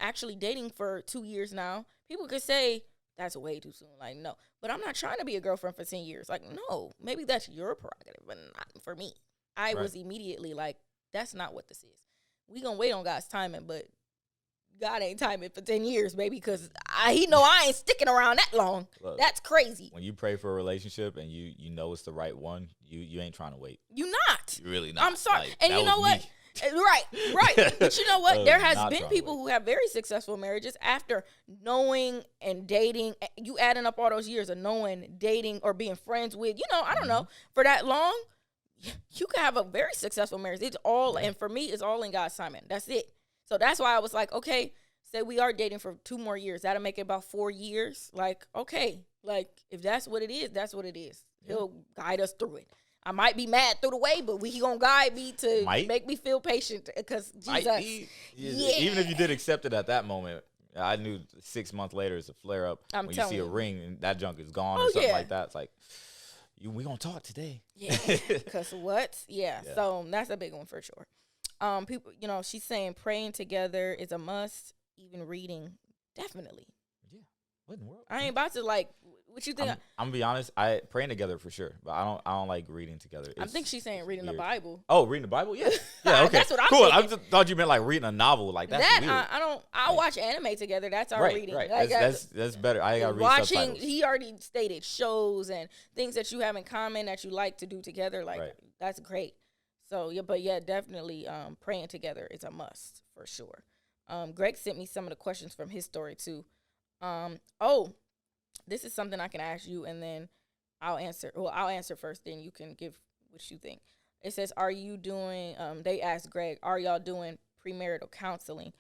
Speaker 1: actually dating for 2 years now. People could say, that's way too soon. Like, no. But I'm not trying to be a girlfriend for 10 years. Like, no. Maybe that's your prerogative, but not for me. I was immediately like, that's not what this is. We gonna wait on God's timing, but God ain't timing for 10 years, baby, because he know I ain't sticking around that long. Look, that's crazy.
Speaker 2: When you pray for a relationship and you know it's the right one, you ain't trying to wait.
Speaker 1: You not.
Speaker 2: You're really not.
Speaker 1: I'm sorry.
Speaker 2: Like,
Speaker 1: and you know what? Right. But you know what? There has been people who have very successful marriages after knowing and dating. You adding up all those years of knowing, dating, or being friends with, I don't know, for that long, you can have a very successful marriage. It's all, and for me, it's all in God's timing. That's it. So that's why I was like, okay, say we are dating for 2 more years. That'll make it about 4 years. Like, okay, like if that's what it is, that's what it is. He'll guide us through it. I might be mad through the way, but he gonna guide me to make me feel patient, because Jesus.
Speaker 2: Even if you did accept it at that moment, I knew 6 months later it's a flare up. When you see a ring and that junk is gone or something like that, it's like, we gonna talk today.
Speaker 1: Yeah, because what? Yeah, so that's a big one for sure. People, she's saying praying together is a must. Even reading, definitely.
Speaker 2: Yeah, what in the world?
Speaker 1: I ain't about to like. What you think?
Speaker 2: I'm gonna be honest. Praying together for sure, but I don't like reading together.
Speaker 1: I think she's saying reading the Bible.
Speaker 2: Oh, reading the Bible? Yeah. Yeah. Okay.
Speaker 1: That's what I'm
Speaker 2: cool.
Speaker 1: thinking.
Speaker 2: I just thought you meant like reading a novel. Like that's weird.
Speaker 1: I don't. I'll watch anime together. That's our reading.
Speaker 2: Right.
Speaker 1: Like,
Speaker 2: that's better. I gotta read subtitles.
Speaker 1: He already stated shows and things that you have in common that you like to do together. Like that's great. So yeah, definitely praying together is a must for sure. Greg sent me some of the questions from his story too. This is something I can ask you and then I'll answer. Well, I'll answer first, then you can give what you think. It says, are you doing, they asked Greg, are y'all doing premarital counseling?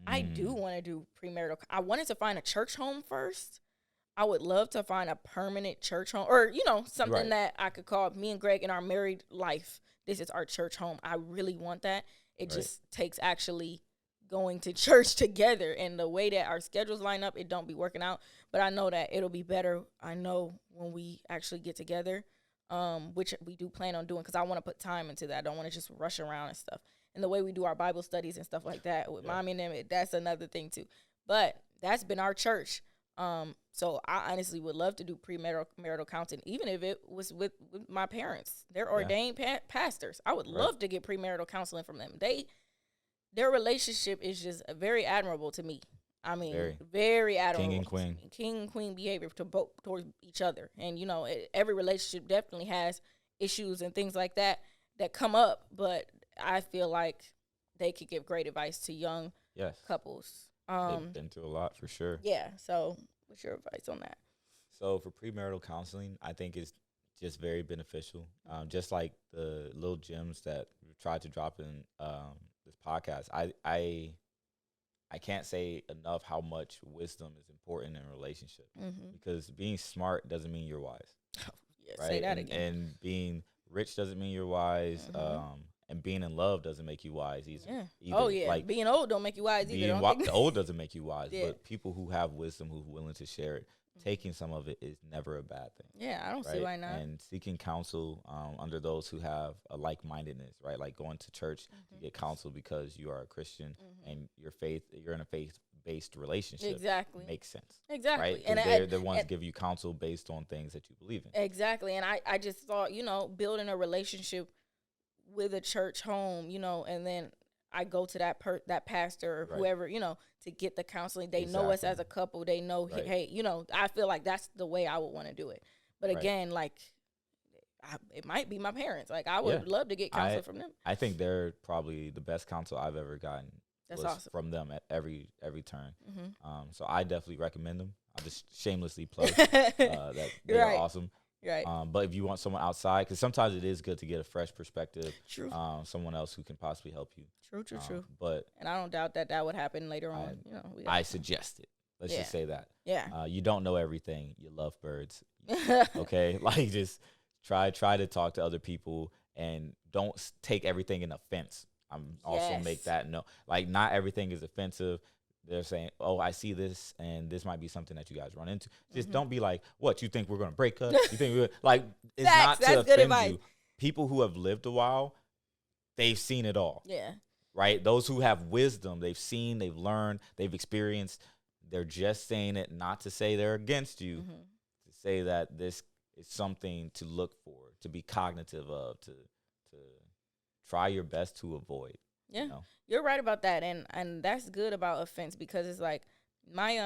Speaker 1: I do want to do premarital. I wanted to find a church home first. I would love to find a permanent church home or, something that I could call me and Greg in our married life. This is our church home. I really want that. It just takes actually going to church together, and the way that our schedules line up, it don't be working out. But I know that it'll be better. I know when we actually get together, which we do plan on doing, because I want to put time into that. I don't want to just rush around and stuff. And the way we do our Bible studies and stuff like that with mommy and them, that's another thing too. But that's been our church. So I honestly would love to do premarital counseling, even if it was with my parents. They're ordained pastors. I would love to get premarital counseling from them. Their relationship is just very admirable to me. I mean, very admirable. King and queen behavior towards each other. And, every relationship definitely has issues and things like that come up. But I feel like they could give great advice to young couples.
Speaker 2: They've been through a lot for sure.
Speaker 1: Yeah. So what's your advice on that?
Speaker 2: So for premarital counseling, I think it's just very beneficial. Just like the little gems that we tried to drop in this podcast, I can't say enough how much wisdom is important in a relationship, because being smart doesn't mean you're wise. Right?
Speaker 1: Say that again.
Speaker 2: And being rich doesn't mean you're wise. And being in love doesn't make you wise either.
Speaker 1: Oh yeah, like being old don't make you wise either.
Speaker 2: Being old doesn't make you wise, but people who have wisdom, who's willing to share it, taking some of it is never a bad thing.
Speaker 1: Yeah, I don't see why not.
Speaker 2: And seeking counsel under those who have a like-mindedness, right? Like going to church to get counsel because you are a Christian and you're in a faith-based relationship.
Speaker 1: Exactly.
Speaker 2: Makes sense.
Speaker 1: Exactly.
Speaker 2: Right? And they're the ones give you counsel based on things that you believe in.
Speaker 1: Exactly. And I just thought, building a relationship with a church home, and then I go to that pastor or whoever, to get the counseling. They know us as a couple. They know, hey, I feel like that's the way I would want to do it. But again, like, it might be my parents. Like, I would love to get counsel from them.
Speaker 2: I think they're probably the best counsel I've ever gotten.
Speaker 1: That's awesome.
Speaker 2: From them at every turn. So I definitely recommend them. I'll just shamelessly plug that they're awesome.
Speaker 1: Right.
Speaker 2: But if you want someone outside, because sometimes it is good to get a fresh perspective.
Speaker 1: True.
Speaker 2: Someone else who can possibly help you.
Speaker 1: True.
Speaker 2: And
Speaker 1: I don't doubt that would happen later on.
Speaker 2: I suggest it. Let's just say that.
Speaker 1: Yeah.
Speaker 2: You don't know everything. You love birds. Okay. Like, just try to talk to other people and don't take everything in offense. I'm also make that no, like, not everything is offensive. They're saying, oh, I see this, and this might be something that you guys run into. Just don't be like, what, you think we're going to break up? You think we're like, it's not to offend you. People who have lived a while, they've seen it all.
Speaker 1: Yeah.
Speaker 2: Right? Those who have wisdom, they've seen, they've learned, they've experienced. They're just saying it not to say they're against you, to say that this is something to look for, to be cognitive of, to try your best to avoid.
Speaker 1: Yeah, you're right about that, and that's good about offense, because it's like my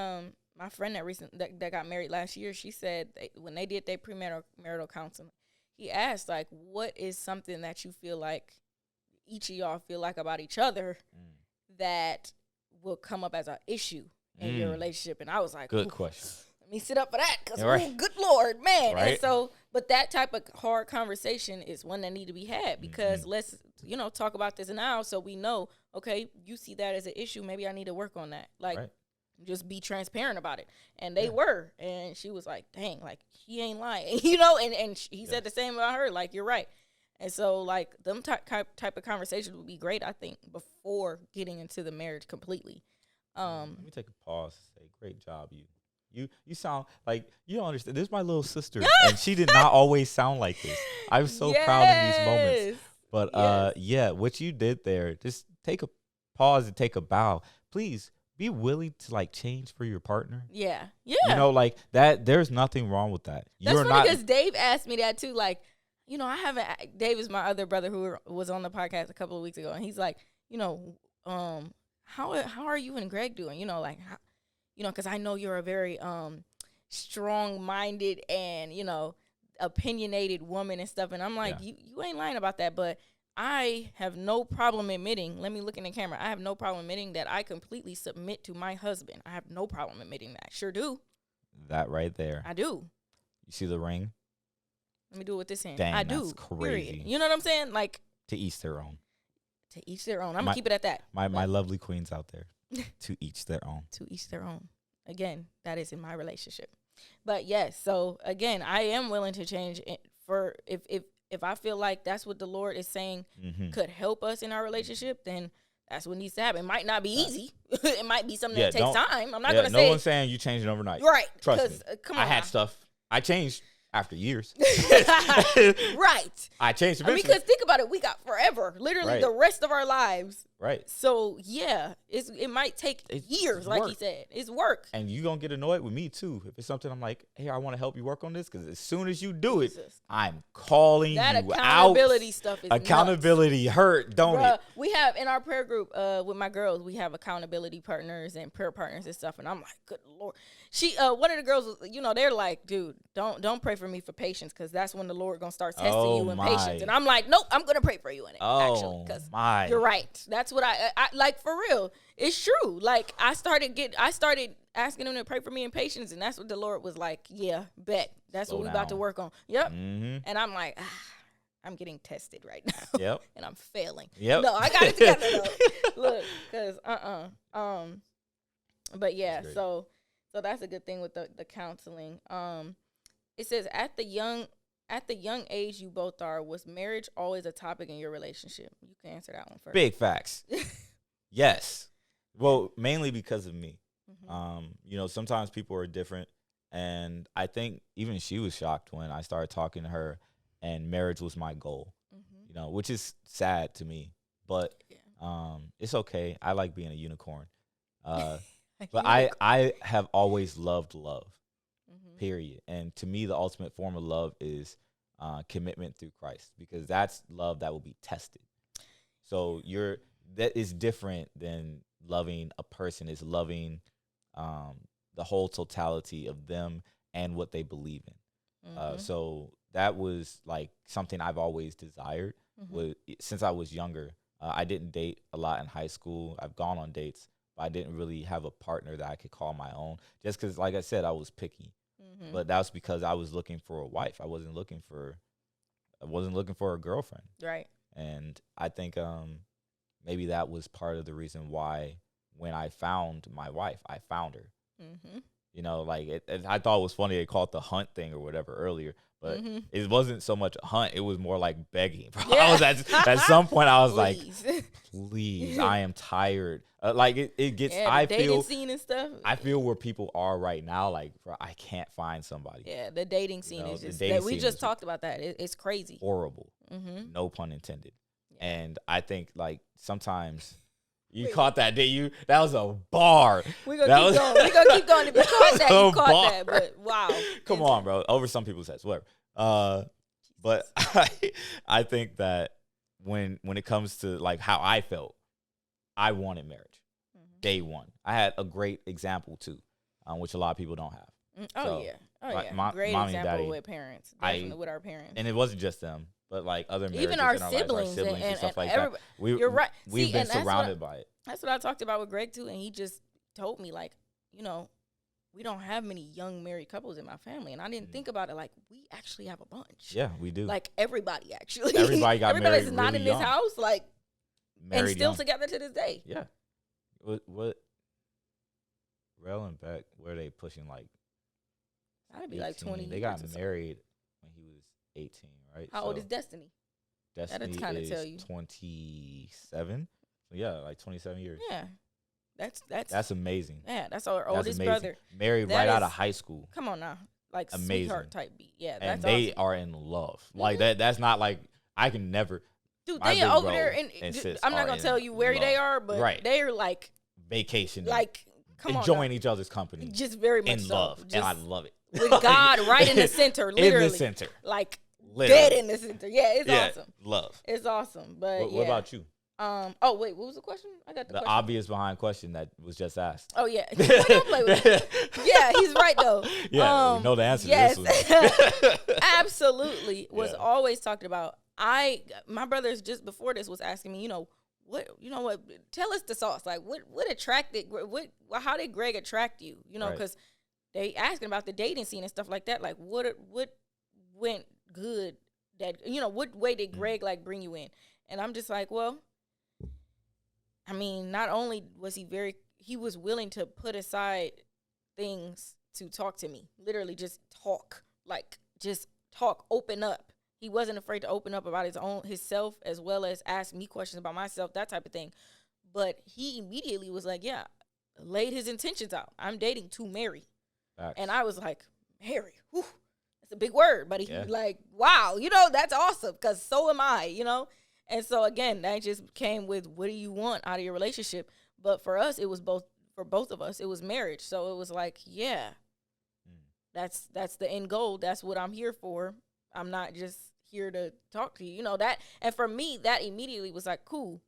Speaker 1: friend that got married last year. She said when they did their premarital counseling, he asked, like, what is something that you feel like each of y'all feel like about each other that will come up as an issue in your relationship? And I was like,
Speaker 2: good question.
Speaker 1: Let me sit up for that, because good Lord, man.
Speaker 2: Right.
Speaker 1: And so, but that type of hard conversation is one that need to be had, because let's, talk about this now so we know, okay, you see that as an issue. Maybe I need to work on that. Like, just be transparent about it. And they were. And she was like, dang, like, he ain't lying, and he said the same about her. Like, you're right. And so, like, them type of conversations would be great, I think, before getting into the marriage completely.
Speaker 2: Let me take a pause and say, great job, you sound like you don't understand. This is my little sister, and she did not always sound like this. I'm so proud of these moments. But what you did there, just take a pause and take a bow. Please be willing to, like, change for your partner.
Speaker 1: Yeah.
Speaker 2: Like that. There's nothing wrong with that.
Speaker 1: That's funny, because Dave asked me that too. Like, I haven't. Dave is my other brother who was on the podcast a couple of weeks ago, and he's like, how are you and Greg doing? Like, how, because I know you're a very strong-minded and, opinionated woman and stuff. And I'm like, you ain't lying about that. But I have no problem admitting, let me look in the camera, I have no problem admitting that I completely submit to my husband. I have no problem admitting that. Sure do.
Speaker 2: That right there.
Speaker 1: I do.
Speaker 2: You see the ring?
Speaker 1: Let me do it with this hand.
Speaker 2: Dang,
Speaker 1: I
Speaker 2: that's
Speaker 1: do.
Speaker 2: crazy.
Speaker 1: Period. You know what I'm saying? Like,
Speaker 2: to each their own.
Speaker 1: To each their own. I'm going to keep it at that.
Speaker 2: My lovely queens out there. To each their own.
Speaker 1: To each their own. Again, that is in my relationship. But yes, so again, I am willing to change it for if I feel like that's what the Lord is saying could help us in our relationship, then that's what needs to happen. It might not be easy. It might be something that takes time. I'm not going to say.
Speaker 2: No one's saying you changing overnight.
Speaker 1: Right.
Speaker 2: Trust me.
Speaker 1: Come on.
Speaker 2: I had stuff. I changed after years.
Speaker 1: Right.
Speaker 2: I changed eventually.
Speaker 1: Because think about it. We got forever. Literally the rest of our lives.
Speaker 2: Right.
Speaker 1: So, yeah, it might take years, like he said. It's work.
Speaker 2: And you're going to get annoyed with me, too. If it's something I'm like, hey, I want to help you work on this. Because as soon as you do it, I'm calling you out. That
Speaker 1: accountability stuff is
Speaker 2: accountability
Speaker 1: nuts.
Speaker 2: Hurt, don't it?
Speaker 1: We have, in our prayer group with my girls, we have accountability partners and prayer partners and stuff. And I'm like, good Lord. One of the girls, they're like, dude, don't pray for me for patience, because that's when the Lord going to start testing you in patience. And I'm like, nope, I'm going to pray for you in it, actually. Because you're right. That's what I like, for real. It's true. Like, I started asking him to pray for me in patience, and that's what the Lord was like, yeah, bet. That's
Speaker 2: Slow
Speaker 1: what we
Speaker 2: down.
Speaker 1: about to work on. Yep.
Speaker 2: Mm-hmm.
Speaker 1: And I'm like, I'm getting tested right now.
Speaker 2: Yep.
Speaker 1: And I'm failing.
Speaker 2: Yep.
Speaker 1: No, I got it together though. Look, because but yeah, so that's a good thing with the counseling. It says at the young age you both are, was marriage always a topic in your relationship? You can answer that one first.
Speaker 2: Big facts. Yes. Well, mainly because of me.
Speaker 1: Mm-hmm.
Speaker 2: You know, sometimes people are different, and I think even she was shocked when I started talking to her, and marriage was my goal.
Speaker 1: Mm-hmm.
Speaker 2: You know, which is sad to me, but it's okay. I like being a unicorn. But I have always loved love.
Speaker 1: Mm-hmm.
Speaker 2: Period. And to me, the ultimate form of love is commitment through Christ, because that's love that will be tested. So that is different than loving a person. Is loving the whole totality of them and what they believe in.
Speaker 1: Mm-hmm.
Speaker 2: So that was like something I've always desired.
Speaker 1: Mm-hmm.
Speaker 2: Since I was younger. I didn't date a lot in high school. I've gone on dates, but I didn't really have a partner that I could call my own, just because, like I said, I was picky.
Speaker 1: Mm-hmm.
Speaker 2: But that was because I was looking for a wife. I wasn't looking for a girlfriend.
Speaker 1: Right.
Speaker 2: And I think maybe that was part of the reason why when I found my wife, I found her.
Speaker 1: Mm-hmm.
Speaker 2: You know, like I thought it was funny they called it the hunt thing or whatever earlier, but
Speaker 1: Mm-hmm.
Speaker 2: it wasn't so much a hunt. It was more like begging.
Speaker 1: Yeah.
Speaker 2: I was at some point I was
Speaker 1: Please.
Speaker 2: like, please, I am tired. Like it gets.
Speaker 1: Yeah,
Speaker 2: I
Speaker 1: dating
Speaker 2: feel
Speaker 1: scene and stuff.
Speaker 2: I feel where people are right now. Like, bro, I can't find somebody.
Speaker 1: Yeah, the dating scene
Speaker 2: You know,
Speaker 1: is
Speaker 2: the
Speaker 1: just
Speaker 2: dating
Speaker 1: we
Speaker 2: scene
Speaker 1: just
Speaker 2: is
Speaker 1: talked about that. It's crazy.
Speaker 2: Horrible.
Speaker 1: Mm-hmm.
Speaker 2: No pun intended.
Speaker 1: Yeah.
Speaker 2: And I think like sometimes. You caught that, didn't you? That was a bar.
Speaker 1: We're going to keep going. We're going to keep going. If you caught that, you caught that. But wow.
Speaker 2: Come on, bro. Over some people's heads, whatever. But I think that when it comes to like how I felt, I wanted marriage.
Speaker 1: Mm-hmm.
Speaker 2: Day one. I had a great example too, which a lot of people don't have.
Speaker 1: Oh, yeah. Great
Speaker 2: mommy and
Speaker 1: example
Speaker 2: daddy,
Speaker 1: with parents. Definitely with our parents.
Speaker 2: And it wasn't just them, but like other marriages,
Speaker 1: even our
Speaker 2: in our
Speaker 1: siblings,
Speaker 2: lives, our siblings and stuff like
Speaker 1: that. You're right.
Speaker 2: We've been surrounded by it.
Speaker 1: That's what I talked about with Greg too, and he just told me like, you know, we don't have many young married couples in my family, and I didn't think about it like we actually have a bunch.
Speaker 2: Yeah, we do.
Speaker 1: Like everybody actually.
Speaker 2: Everybody got married.
Speaker 1: Everybody's not
Speaker 2: really
Speaker 1: in
Speaker 2: young.
Speaker 1: this house, like,
Speaker 2: Married
Speaker 1: and still
Speaker 2: young.
Speaker 1: together to this day.
Speaker 2: Yeah. What? Rel and Beck, where they pushing like?
Speaker 1: I'd be like 20.
Speaker 2: They got married when he was 18, right?
Speaker 1: How old is Destiny?
Speaker 2: Destiny
Speaker 1: That'll kind of
Speaker 2: is
Speaker 1: tell you.
Speaker 2: 27. So yeah, like 27 years.
Speaker 1: Yeah,
Speaker 2: that's amazing.
Speaker 1: Yeah, that's our
Speaker 2: That's
Speaker 1: oldest
Speaker 2: amazing.
Speaker 1: brother.
Speaker 2: Married
Speaker 1: That
Speaker 2: right out
Speaker 1: is-
Speaker 2: of high school.
Speaker 1: Come on now, like
Speaker 2: Amazing.
Speaker 1: sweetheart type beat. Yeah,
Speaker 2: And
Speaker 1: that's
Speaker 2: they
Speaker 1: awesome.
Speaker 2: are in love. Like that. That's not like I can never.
Speaker 1: Dude,
Speaker 2: my
Speaker 1: they
Speaker 2: big
Speaker 1: are over
Speaker 2: bro
Speaker 1: there,
Speaker 2: and
Speaker 1: and
Speaker 2: sis
Speaker 1: I'm not
Speaker 2: are
Speaker 1: gonna
Speaker 2: in
Speaker 1: tell you where
Speaker 2: love.
Speaker 1: they are, but
Speaker 2: Right.
Speaker 1: they're like
Speaker 2: Vacation.
Speaker 1: come
Speaker 2: enjoying
Speaker 1: on,
Speaker 2: each other's company.
Speaker 1: just very much
Speaker 2: in
Speaker 1: so.
Speaker 2: love,
Speaker 1: Just
Speaker 2: and I love it.
Speaker 1: with God right in the center, literally
Speaker 2: in the center,
Speaker 1: like
Speaker 2: literally.
Speaker 1: dead in the center. Yeah, it's awesome.
Speaker 2: Love.
Speaker 1: It's awesome. But
Speaker 2: What about you?
Speaker 1: Oh wait, what was the question? I got the question.
Speaker 2: Obvious behind question that was just asked.
Speaker 1: Oh yeah, don't play with me. Yeah, he's right though.
Speaker 2: Yeah, we know the answer
Speaker 1: yes.
Speaker 2: to this one.
Speaker 1: Absolutely was
Speaker 2: Yeah.
Speaker 1: always talked about. My brothers just before this was asking me, what tell us the sauce, like what attracted, how did Greg attract you,
Speaker 2: Right.
Speaker 1: because they asking about the dating scene and stuff like that, like what went good, that what way did Greg like bring you in? And I'm just like, well, I mean, not only was he was willing to put aside things to talk to me, literally just talk, open up. He wasn't afraid to open up about himself, as well as ask me questions about myself, that type of thing. But he immediately was like, yeah, laid his intentions out. I'm dating to marry.
Speaker 2: Facts.
Speaker 1: And I was like, marry, whew, that's a big word. But he like, wow, that's awesome, because so am I, And so, again, that just came with, what do you want out of your relationship? But for us, it was for both of us, it was marriage. So it was like, yeah, that's the end goal. That's what I'm here for. I'm not just here to talk to you, that. And for me, that immediately was like, cool,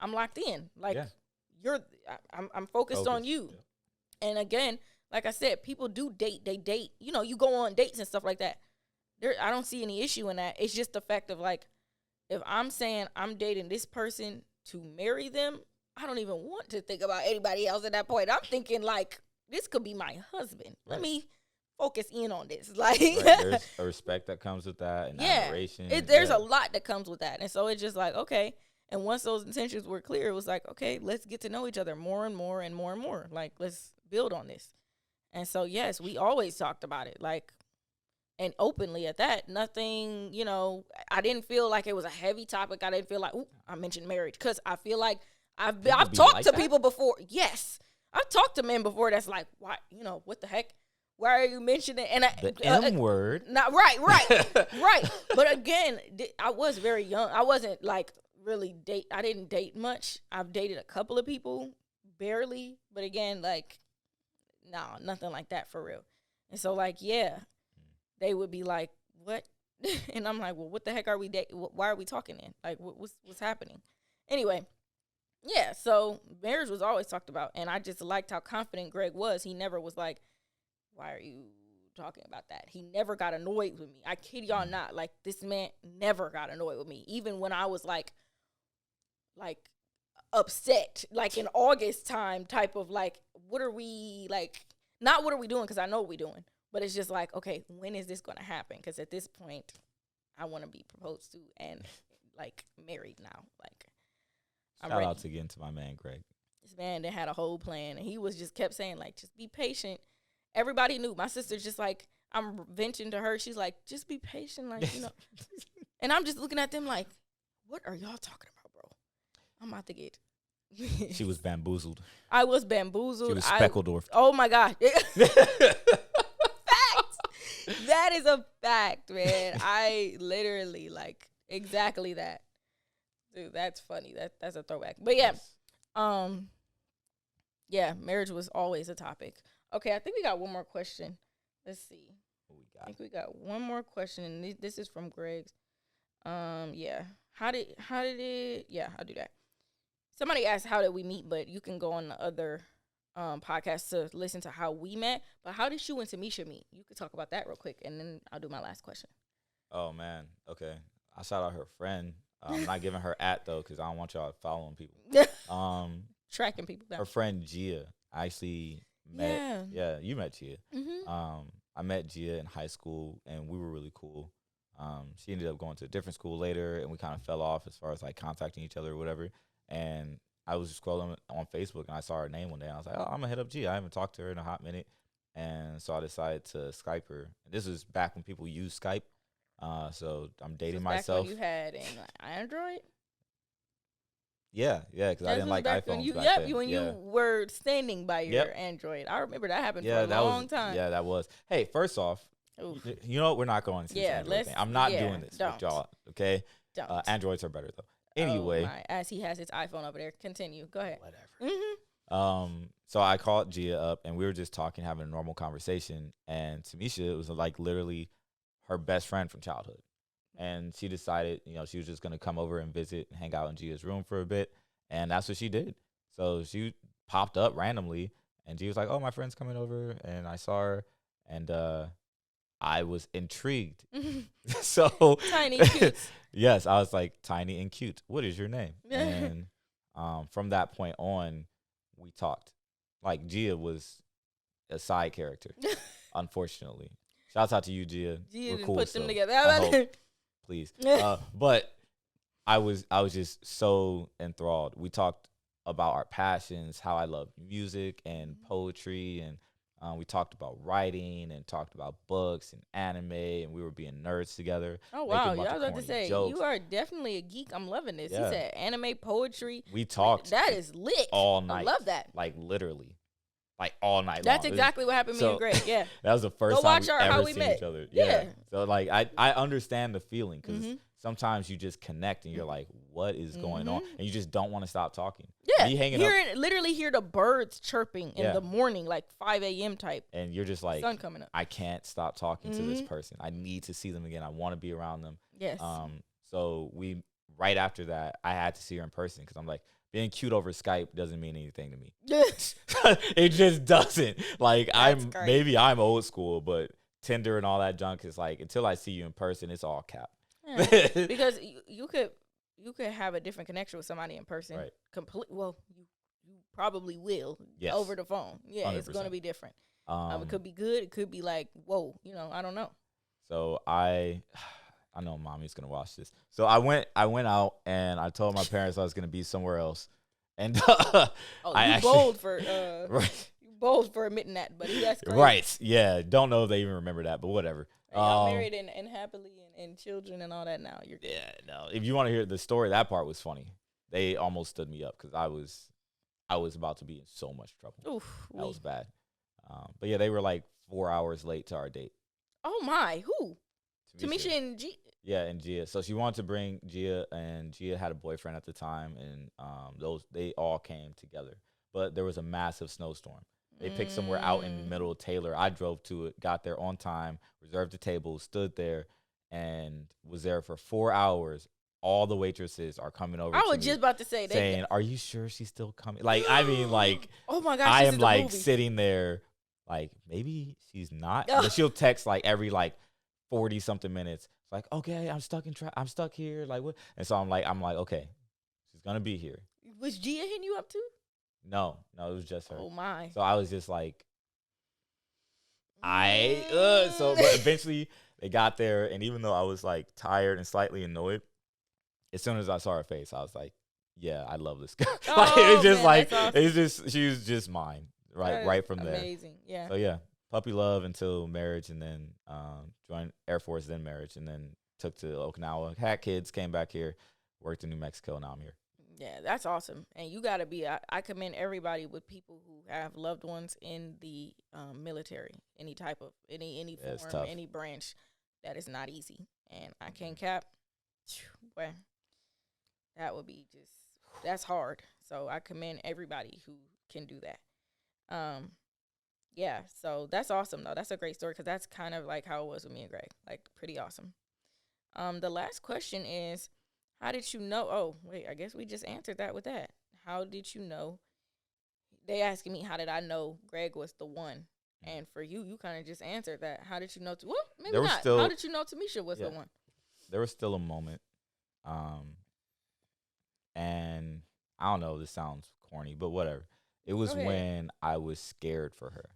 Speaker 1: I'm locked in. Like, I'm focused on you. Yeah. And again, like I said, people do date. They date. You go on dates and stuff like that. I don't see any issue in that. It's just the fact of like, if I'm saying I'm dating this person to marry them, I don't even want to think about anybody else at that point. I'm thinking like, this could be my husband. Let me focus in on this. Like,
Speaker 2: there's a respect that comes with that, and admiration.
Speaker 1: There's a lot that comes with that. And so it's just like, okay. And once those intentions were clear, it was like, okay, let's get to know each other more and more and more and more. Like, let's build on this. And so, yes, we always talked about it, like, and openly at that. Nothing, you know, I didn't feel like it was a heavy topic. I didn't feel like, ooh, I mentioned marriage, because I feel like I've talked to people before. Yes. I've talked to men before that's like, why, you know, what the heck? Why are you mentioning it? And
Speaker 2: the M word.
Speaker 1: Not right. Right. But again, I was very young. I wasn't like really I didn't date much. I've dated a couple of people, barely. But again, like, no, nothing like that for real. And so, like, yeah, they would be like, what? And I'm like, well, what the heck are we dating? Why are we talking then? Like, what's happening? Anyway, yeah, so marriage was always talked about. And I just liked how confident Greg was. He never was like, why are you talking about that? He never got annoyed with me. I kid y'all not. Like, this man never got annoyed with me. Even when I was like upset, like in August time type of like, what are we, like, not what are we doing, because I know what we're doing. But it's just like, okay, when is this going to happen? Because at this point, I want to be proposed to and, like, married now. Like,
Speaker 2: I'm ready. Shout out again to my man, Greg.
Speaker 1: This man that had a whole plan, and he was just kept saying, like, just be patient. Everybody knew. My sister's just like, I'm venting to her. She's like, just be patient, like, you know. And I'm just looking at them like, what are y'all talking about, bro? I'm about to get.
Speaker 2: She was bamboozled.
Speaker 1: I was bamboozled.
Speaker 2: She was Speckledorf.
Speaker 1: Oh, my God. That is a fact, man. I literally, like, exactly that. Dude, that's funny. That's a throwback. But yeah, yeah, marriage was always a topic. Okay, I think we got one more question. Let's see.
Speaker 2: What we got?
Speaker 1: I think we got one more question, and this is from Greg's. Yeah. How did it? Yeah, I'll do that. Somebody asked how did we meet, but you can go on the other podcast to listen to how we met. But how did you and Tamisha meet? You could talk about that real quick, and then I'll do my last question.
Speaker 2: Oh man, okay. I shout out her friend. I'm not giving her though, because I don't want y'all following people.
Speaker 1: Tracking people down.
Speaker 2: Her friend Gia. I actually met. Yeah, you met Gia. Mm-hmm. I met Gia in high school, and we were really cool. She ended up going to a different school later, and we kind of fell off as far as like contacting each other or whatever. And I was just scrolling on Facebook, and I saw her name one day. And I was like, oh, I'm going to hit up Gia. I haven't talked to her in a hot minute. And so I decided to Skype her. And this was back when people used Skype. So I'm dating myself.
Speaker 1: Back when you had an Android?
Speaker 2: Yeah, because I didn't like iPhones
Speaker 1: when you were standing by your Android. I remember that happened for a long time.
Speaker 2: Yeah, that was. Hey, first off, you know what? We're not going to this Android thing. I'm not doing this with y'all, okay? Androids are better, though. Anyway.
Speaker 1: As he has his iPhone over there. Continue. Go ahead.
Speaker 2: Whatever. Mm-hmm. So I called Gia up, and we were just talking, having a normal conversation. And Tamisha was like literally her best friend from childhood. And she decided, she was just going to come over and visit and hang out in Gia's room for a bit. And that's what she did. So she popped up randomly, and Gia was like, oh, my friend's coming over. And I saw her, and I was intrigued. So
Speaker 1: tiny, cute.
Speaker 2: Yes, I was like, tiny and cute. What is your name? And from that point on, we talked. Like, Gia was a side character, unfortunately. Shouts out to you, Gia.
Speaker 1: Gia
Speaker 2: We're cool,
Speaker 1: put them together.
Speaker 2: Please. But I was just so enthralled. We talked about our passions, how I love music and poetry, and we talked about writing and talked about books and anime, and we were being nerds together.
Speaker 1: Oh, wow. Yeah, I was about to say, jokes. You are definitely a geek. I'm loving this. Yeah. He said anime, poetry.
Speaker 2: We talked.
Speaker 1: That is lit.
Speaker 2: All night.
Speaker 1: I love that.
Speaker 2: Like, literally. Like, all night
Speaker 1: That's
Speaker 2: long.
Speaker 1: Exactly what happened to me and Greg. Yeah.
Speaker 2: That was the first time we ever seen
Speaker 1: met
Speaker 2: each other.
Speaker 1: Yeah.
Speaker 2: So, like, I understand the feeling, because sometimes you just connect and you're like, what is going on? And you just don't want to stop talking.
Speaker 1: Yeah. Literally hear the birds chirping in the morning, like 5 a.m. type.
Speaker 2: And you're just like,
Speaker 1: sun coming up.
Speaker 2: I can't stop talking to this person. I need to see them again. I want to be around them.
Speaker 1: Yes.
Speaker 2: So right after that, I had to see her in person, because I'm like, being cute over Skype doesn't mean anything to me. It just doesn't. Like, maybe I'm old school, but Tinder and all that junk is like, until I see you in person, it's all cap.
Speaker 1: Yeah, because you could have a different connection with somebody in person.
Speaker 2: Right.
Speaker 1: Well, you probably will over the phone. Yeah, 100%. It's going to be different. It could be good. It could be like, whoa, I don't know.
Speaker 2: So I know mommy's going to watch this. So I went out and I told my parents I was going to be somewhere else. And
Speaker 1: bold for right. You bold for admitting that, buddy. That's crazy.
Speaker 2: Right. Yeah. Don't know if they even remember that, but whatever.
Speaker 1: Y'all married and happily and children and all that now.
Speaker 2: No. If you want to hear the story, that part was funny. They almost stood me up because I was about to be in so much trouble.
Speaker 1: Oof,
Speaker 2: that was bad. But yeah, they were like 4 hours late to our date.
Speaker 1: Oh my, who? Tamisha and Gia.
Speaker 2: Yeah, and Gia. So she wanted to bring Gia, and Gia had a boyfriend at the time, and they all came together. But there was a massive snowstorm. They picked somewhere out in the middle of Taylor. I drove to it, got there on time, reserved a table, stood there, and was there for 4 hours. All the waitresses are coming over.
Speaker 1: I was just about to say,
Speaker 2: saying, "Are you sure she's still coming?" Like, I mean, like,
Speaker 1: oh my gosh,
Speaker 2: I am like sitting there, like maybe she's not. But she'll text like every like 40 something minutes. It's like, okay, I'm stuck here. Like what? And so I'm like, okay, she's gonna be here.
Speaker 1: Was Gia hitting you up too?
Speaker 2: No, it was just her.
Speaker 1: Oh my.
Speaker 2: So I was just like, so but eventually they got there, and even though I was like tired and slightly annoyed, as soon as I saw her face, I was like, yeah, I love this girl. Like, it's just like, awesome. It's just, she was just mine, right from there.
Speaker 1: Amazing, yeah.
Speaker 2: So yeah, puppy love until marriage, and then joined Air Force, then marriage, and then took to Okinawa, had kids, came back here, worked in New Mexico, now I'm here.
Speaker 1: Yeah, that's awesome. And you got to be, I commend everybody with people who have loved ones in the military, any type of, any form, any branch. That is not easy. And I can't cap, well, that would be that's hard. So I commend everybody who can do that. Yeah, so that's awesome, though. That's a great story because that's kind of like how it was with me and Greg. Like, pretty awesome. The last question is, how did you know? Oh, wait, I guess we just answered that with that. How did you know? They asking me, how did I know Greg was the one? And for you, you kind of just answered that. How did you know? Well, maybe not. How did you know Tamisha was the one?
Speaker 2: There was still a moment. And I don't know, this sounds corny, but whatever. It was when I was scared for her.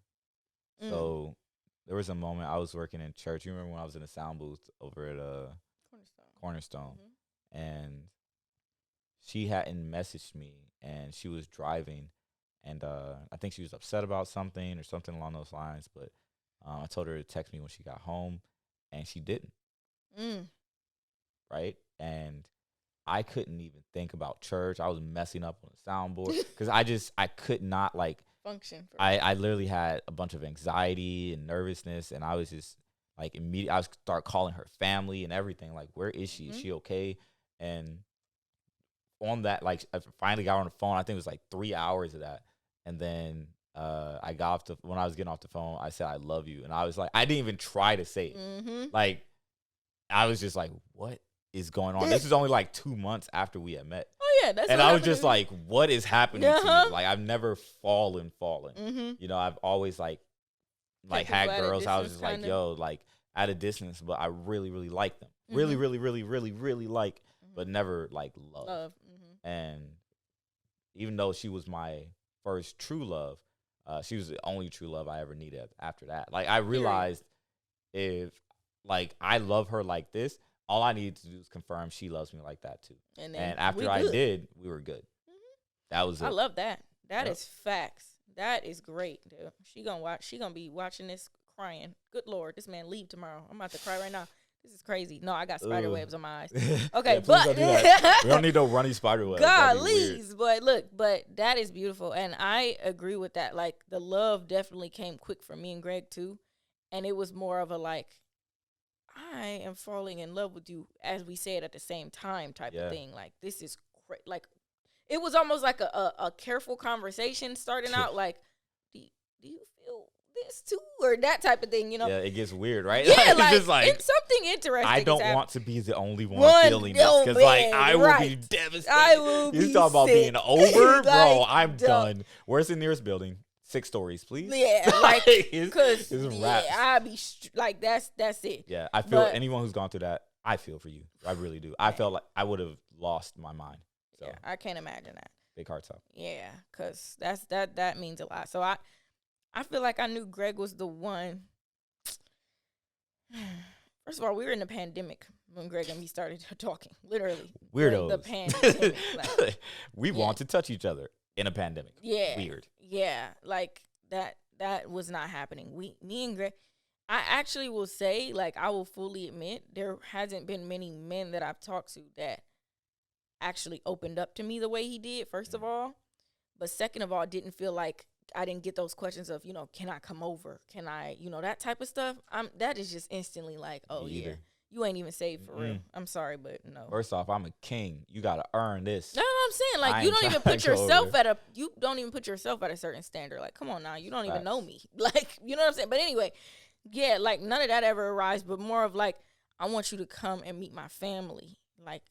Speaker 2: So there was a moment I was working in church. You remember when I was in a sound booth over at Cornerstone? Mm-hmm. And she hadn't messaged me, and she was driving, and I think she was upset about something or something along those lines. But I told her to text me when she got home, and she didn't. Right? And I couldn't even think about church. I was messing up on the soundboard because I could not like
Speaker 1: function.
Speaker 2: I literally had a bunch of anxiety and nervousness, and I was just like immediately. I was start calling her family and everything. Like, where is she? Is she okay? And on that, like, I finally got her on the phone. I think it was like 3 hours of that, and then I got off when I was getting off the phone, I said I love you, and I was like, I didn't even try to say it. Like, I was just like, what is going on? This is only like 2 months after we had met.
Speaker 1: Oh yeah, that's.
Speaker 2: And I was just like, what is happening to me? Like, I've never fallen. You know, I've always like had girls. I was just like, yo, like at a distance, but I really, really like them. Really, really, really, really, really like, but never like love. And even though she was my first true love, she was the only true love I ever needed after that. Like, I realized if like I love her like this, all I needed to do is confirm she loves me like that too. And after I did, we were good. That was it.
Speaker 1: I love that. That is facts. That is great, dude. She gonna be watching this crying. Good Lord, this man leave tomorrow. I'm about to cry right now. This is crazy. No, I got spider webs on my eyes. Okay, but
Speaker 2: don't do that. We don't need no runny spider webs.
Speaker 1: Gollies, but that is beautiful, and I agree with that. Like, the love definitely came quick for me and Greg too, and it was more of a like, I am falling in love with you, as we said at the same time type of thing. Like, this is like, it was almost like a careful conversation starting out. Like, do you feel this too, or that type of thing? You know? Yeah,
Speaker 2: it gets weird, right?
Speaker 1: Yeah, like, it's like it's something interesting.
Speaker 2: I don't want to be the only one feeling this, because like I will be devastated. I will. You talk about being over, bro. I'm done. Where's the nearest building? 6 stories, please.
Speaker 1: Yeah, like, because I be like, that's it.
Speaker 2: Yeah, I feel anyone who's gone through that, I feel for you. I really do. I felt like I would have lost my mind. So.
Speaker 1: Yeah, I can't imagine that.
Speaker 2: Big heart talk.
Speaker 1: Yeah, because that means a lot. So I feel like I knew Greg was the one. First of all, we were in the pandemic when Greg and me started talking. Literally,
Speaker 2: Weirdos.
Speaker 1: The pandemic. Like,
Speaker 2: we want to touch each other in a pandemic.
Speaker 1: Yeah,
Speaker 2: weird.
Speaker 1: Yeah, like that was not happening. Me and Greg. I actually will say, like, I will fully admit there hasn't been many men that I've talked to that actually opened up to me the way he did, first of all. But second of all, didn't feel like I didn't get those questions of, can I come over? Can I, that type of stuff. That is just instantly like, oh, yeah, you ain't even saved for real. I'm sorry, but no.
Speaker 2: First off, I'm a king. You got to earn this.
Speaker 1: That's what I'm saying. Like, you don't even put yourself at a certain standard. Like, come on now. You don't even know me. Like, you know what I'm saying? But anyway, yeah, like, none of that ever arrives, but more of, like, I want you to come and meet my family. Like,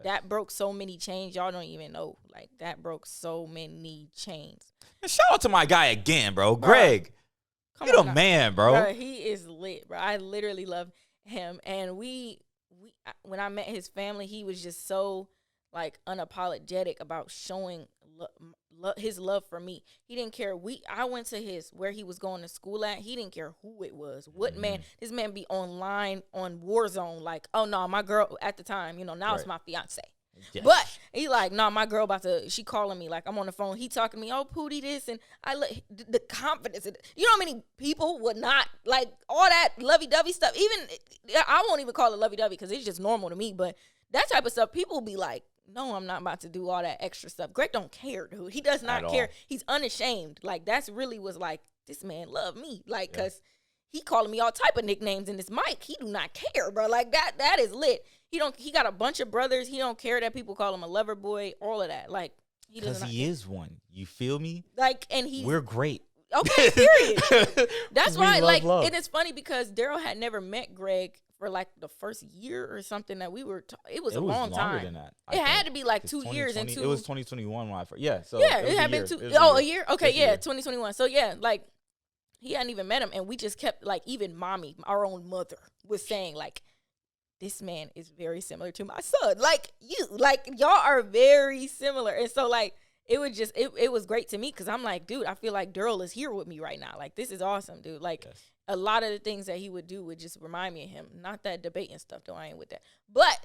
Speaker 1: that broke so many chains. Y'all don't even know. Like, that broke so many chains.
Speaker 2: And shout out to my guy again, bro. Greg. You the man, bro.
Speaker 1: Bro. He is lit, bro. I literally love him. And we when I met his family, he was just so, like, unapologetic about showing his love for me. He didn't care. I went to where he was going to school at. He didn't care who it was. What man? This man be online on Warzone. Like, oh no, my girl at the time. Now it's my fiance. Yes. But he like, nah, my girl she calling me. Like, I'm on the phone. He talking to me. Oh, Pootie this, and the confidence. You know how many people would not like all that lovey-dovey stuff. Even I won't even call it lovey-dovey because it's just normal to me. But that type of stuff, people will be like, no, I'm not about to do all that extra stuff. Greg don't care, dude. He does not care. He's unashamed. Like, that's really was like, this man love me. Like, because he calling me all type of nicknames in this mic. He do not care, bro. Like, that is lit. He got a bunch of brothers. He don't care that people call him a lover boy, all of that. Like, he doesn't. Because
Speaker 2: he is one. You feel me?
Speaker 1: Like, and
Speaker 2: we're great.
Speaker 1: Okay, period. That's why, like, love. And it's funny because Daryl had never met Greg for like the first year or something that we were. It was a long time. Than that, it had to be like 2 years and two.
Speaker 2: It was 2021 when I first. Yeah. So
Speaker 1: yeah, it had been 2. A year. Okay, yeah, 2021. So yeah, like he hadn't even met him, and we just kept like even mommy, our own mother, was saying like, this man is very similar to my son. Like y'all are very similar, and so like. It was just, it was great to me because I'm like, dude, I feel like Daryl is here with me right now. Like, this is awesome, dude. Like, a lot of the things that he would do would just remind me of him. Not that debating stuff, though. I ain't with that. But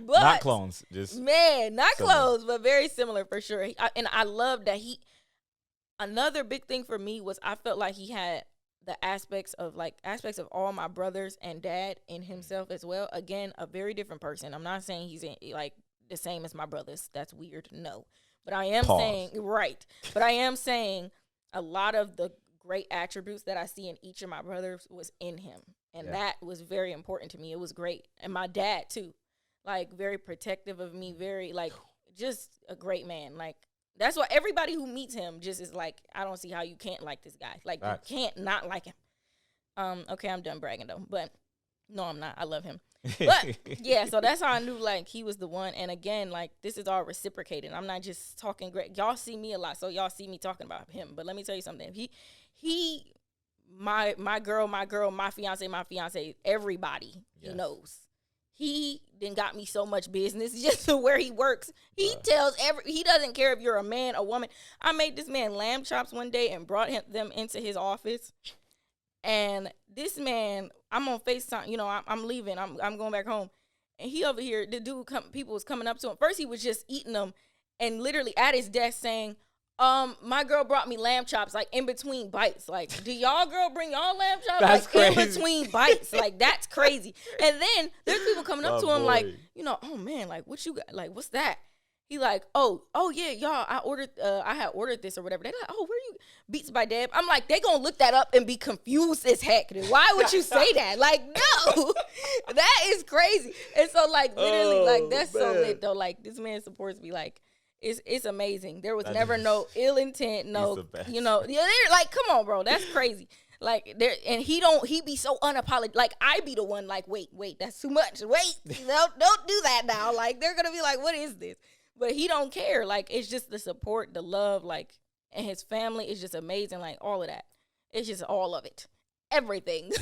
Speaker 2: not clones. Just
Speaker 1: man, not clones, but very similar for sure. And I love that another big thing for me was I felt like he had the aspects of all my brothers and dad in himself as well. Again, a very different person. I'm not saying he's the same as my brothers. That's weird. No. But I am saying, right. But I am saying a lot of the great attributes that I see in each of my brothers was in him. And that was very important to me. It was great. And my dad, too. Like, very protective of me. Very, like, just a great man. Like, that's why everybody who meets him just is like, I don't see how you can't like this guy. Like, you can't not like him. Okay, I'm done bragging, though. But, no, I'm not. I love him. But yeah, so that's how I knew like he was the one. And again, like this is all reciprocated. I'm not just talking great. Y'all see me a lot, so y'all see me talking about him. But let me tell you something. My girl, my fiance, everybody he knows. He then got me so much business just to where he works. He tells he doesn't care if you're a man, a woman. I made this man lamb chops one day and brought them into his office. And this man, I'm on FaceTime, I'm leaving, I'm going back home. And he over here, people was coming up to him. First he was just eating them and literally at his desk saying, my girl brought me lamb chops, like in between bites. Like, do y'all girl bring y'all lamb chops?
Speaker 2: That's
Speaker 1: like
Speaker 2: crazy.
Speaker 1: In between bites. Like, that's crazy. And then there's people coming up to him like, oh man, like what you got? Like, what's that? He like, oh yeah, y'all, I had ordered this or whatever. They like, oh, where you Beatsbydeb? I'm like, they gonna look that up and be confused as heck. Why would you say that? Like, no, that is crazy. And so like literally, like that's so lit though. Like this man supports me. Like it's amazing. There was never no ill intent. No, like come on, bro, that's crazy. Like there, and he be so unapologetic. Like I be the one like, wait, that's too much. Wait, don't do that now. Like they're gonna be like, what is this? But he don't care. Like, it's just the support, the love, like, and his family is just amazing. Like, all of that. It's just all of it. Everything.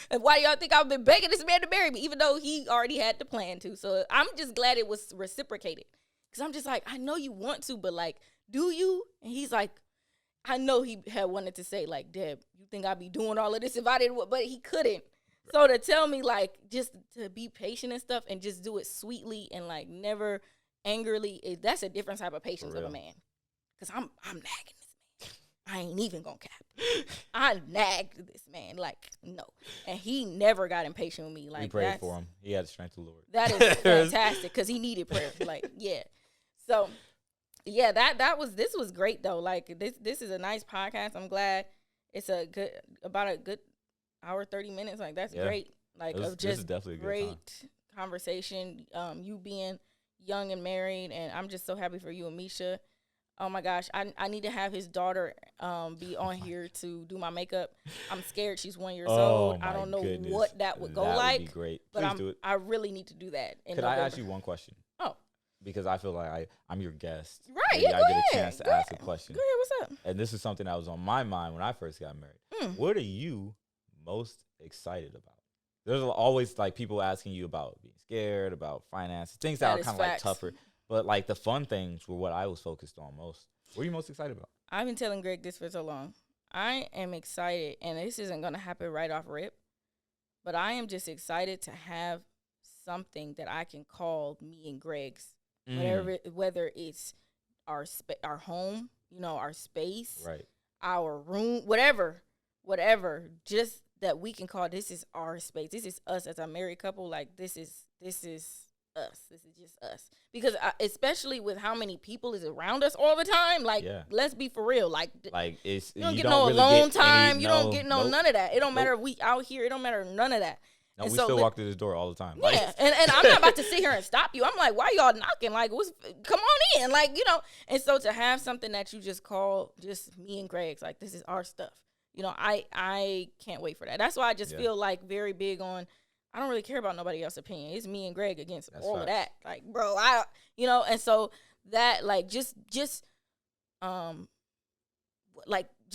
Speaker 1: And why do y'all think I've been begging this man to marry me, even though he already had the plan to? So I'm just glad it was reciprocated. Because I'm just like, I know you want to, but like, do you? And he's like, I know he had wanted to say like, Deb, you think I'd be doing all of this if I didn't, but he couldn't. So to tell me like, just to be patient and stuff and just do it sweetly and like never angrily, that's a different type of patience of a man. Because I'm nagging this man. I ain't even gonna cap. I nagged this man, like, no. And he never got impatient with me. Like,
Speaker 2: we prayed for him. He had the strength of the Lord.
Speaker 1: That is fantastic, because he needed prayer. Like, yeah. So, yeah, this was great, though. Like, this is a nice podcast. I'm glad it's about a good hour, 30 minutes. Like, that's great. Like, of just great conversation. You being young and married, and I'm just so happy for you and Misha. Oh my gosh, I need to have his daughter be on here to do my makeup. I'm scared she's 1 year old. I don't know what that would go like. That would be great. Please do it. I really need to do that.
Speaker 2: Could I ask you one question?
Speaker 1: Oh.
Speaker 2: Because I feel like I'm your guest.
Speaker 1: Right, yeah, go ahead.
Speaker 2: I get a chance to ask a question.
Speaker 1: Go ahead, what's up?
Speaker 2: And this is something that was on my mind when I first got married. What are you most excited about? There's always like people asking you about being scared, about finances, things that are kind of like tougher. But, like, the fun things were what I was focused on most. What are you most excited about?
Speaker 1: I've been telling Greg this for so long. I am excited, and this isn't going to happen right off rip, but I am just excited to have something that I can call me and Greg's, whether it's our home, you know, our space,
Speaker 2: right,
Speaker 1: our room, whatever, just that we can call this is our space. This is us as a married couple. Like, this is us. This is just us. Because especially with how many people is around us all the time, like, let's be for real. Like
Speaker 2: it's,
Speaker 1: you don't get no alone time. You don't get none of that. It don't matter if we out here. It don't matter none of that.
Speaker 2: No, we still walk through this door all the time.
Speaker 1: Yeah, and I'm not about to sit here and stop you. I'm like, why y'all knocking? Like, come on in. Like, you know. And so to have something that you just call just me and Greg's, like, this is our stuff. You know, I can't wait for that. That's why I just feel like very big on, I don't really care about nobody else's opinion. It's me and Greg against all of that. Like, bro, and so that, like, just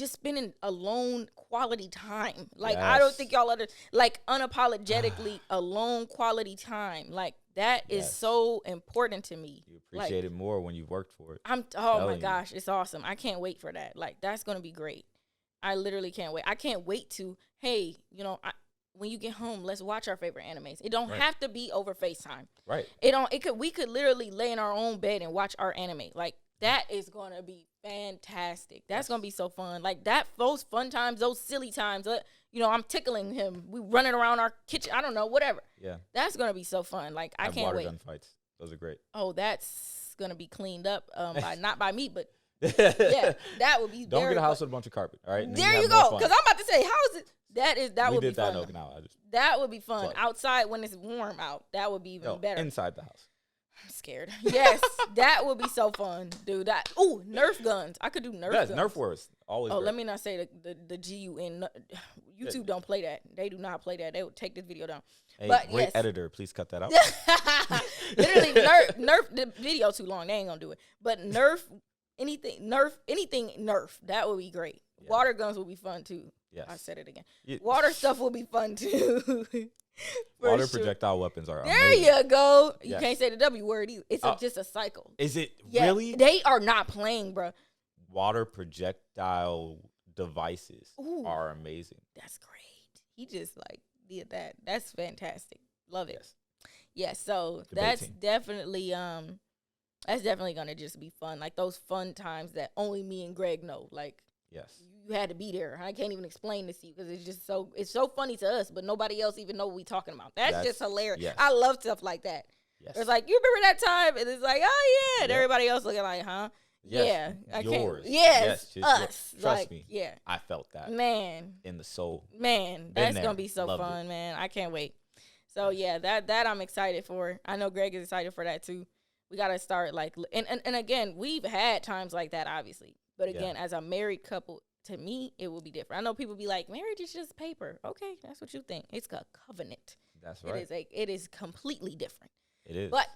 Speaker 1: spending alone quality time. Like, I don't think y'all like, unapologetically alone quality time. Like, that is so important to me.
Speaker 2: You appreciate it more when you've worked for it.
Speaker 1: Oh my gosh, it's awesome. I can't wait for that. Like, that's going to be great. I literally can't wait. I can't wait to, hey, you know, when you get home, let's watch our favorite animes. It don't have to be over FaceTime.
Speaker 2: Right.
Speaker 1: We could literally lay in our own bed and watch our anime. Like, that is going to be fantastic. That's going to be so fun. Like, those fun times, those silly times, you know, I'm tickling him. We running around our kitchen. I don't know, whatever.
Speaker 2: Yeah.
Speaker 1: That's going to be so fun. Like, I can't wait.
Speaker 2: Water gun fights. Those are great.
Speaker 1: Oh, that's going to be cleaned up not by me, but yeah, that would be
Speaker 2: Don't get a house with a bunch of carpet, all right?
Speaker 1: There you go. Because I'm about to say, how is it? That would be fun.
Speaker 2: We did that in Okinawa.
Speaker 1: That would be fun. Outside when it's warm out. That would be even better.
Speaker 2: Inside the house.
Speaker 1: I'm scared. Yes, that would be so fun, dude. Nerf guns. I could do Nerf guns.
Speaker 2: Nerf wars. Always.
Speaker 1: Let me not say the GUN. YouTube don't play that. They do not play that. They would take this video down.
Speaker 2: Hey, great editor. Please cut that out.
Speaker 1: Literally, Nerf the video too long. They ain't gonna do it. But Nerf anything. That would be great. Yes. Water guns would be fun too.
Speaker 2: Yes.
Speaker 1: I said it again. Water stuff will be fun too.
Speaker 2: Water projectile weapons are
Speaker 1: there amazing. You go. You can't say the W word either. It's just a cycle.
Speaker 2: Is it really?
Speaker 1: They are not playing, bro.
Speaker 2: Water projectile devices are amazing.
Speaker 1: That's great. He just like did that. That's fantastic. Love it. Yes. So that's definitely gonna just be fun. Like those fun times that only me and Greg know. Like,
Speaker 2: yes,
Speaker 1: you had to be there. I can't even explain this to you because it's so funny to us, but nobody else even know what we talking about. That's just hilarious. Yes. I love stuff like that. Yes. It's like, you remember that time? And it's like, oh yeah. And everybody else looking like, huh?
Speaker 2: Yes.
Speaker 1: Yeah. I
Speaker 2: yours.
Speaker 1: Can't. Yes. Us.
Speaker 2: Trust me.
Speaker 1: Yeah.
Speaker 2: I felt that.
Speaker 1: Man.
Speaker 2: In the soul.
Speaker 1: Man. That's gonna be so fun, man. I can't wait. So yeah, that I'm excited for. I know Greg is excited for that too. We gotta start like and again, we've had times like that, obviously. But again, as a married couple, to me, it will be different. I know people be like, marriage is just paper. Okay, that's what you think. It's a covenant.
Speaker 2: That's right.
Speaker 1: It is completely different.
Speaker 2: It is.
Speaker 1: But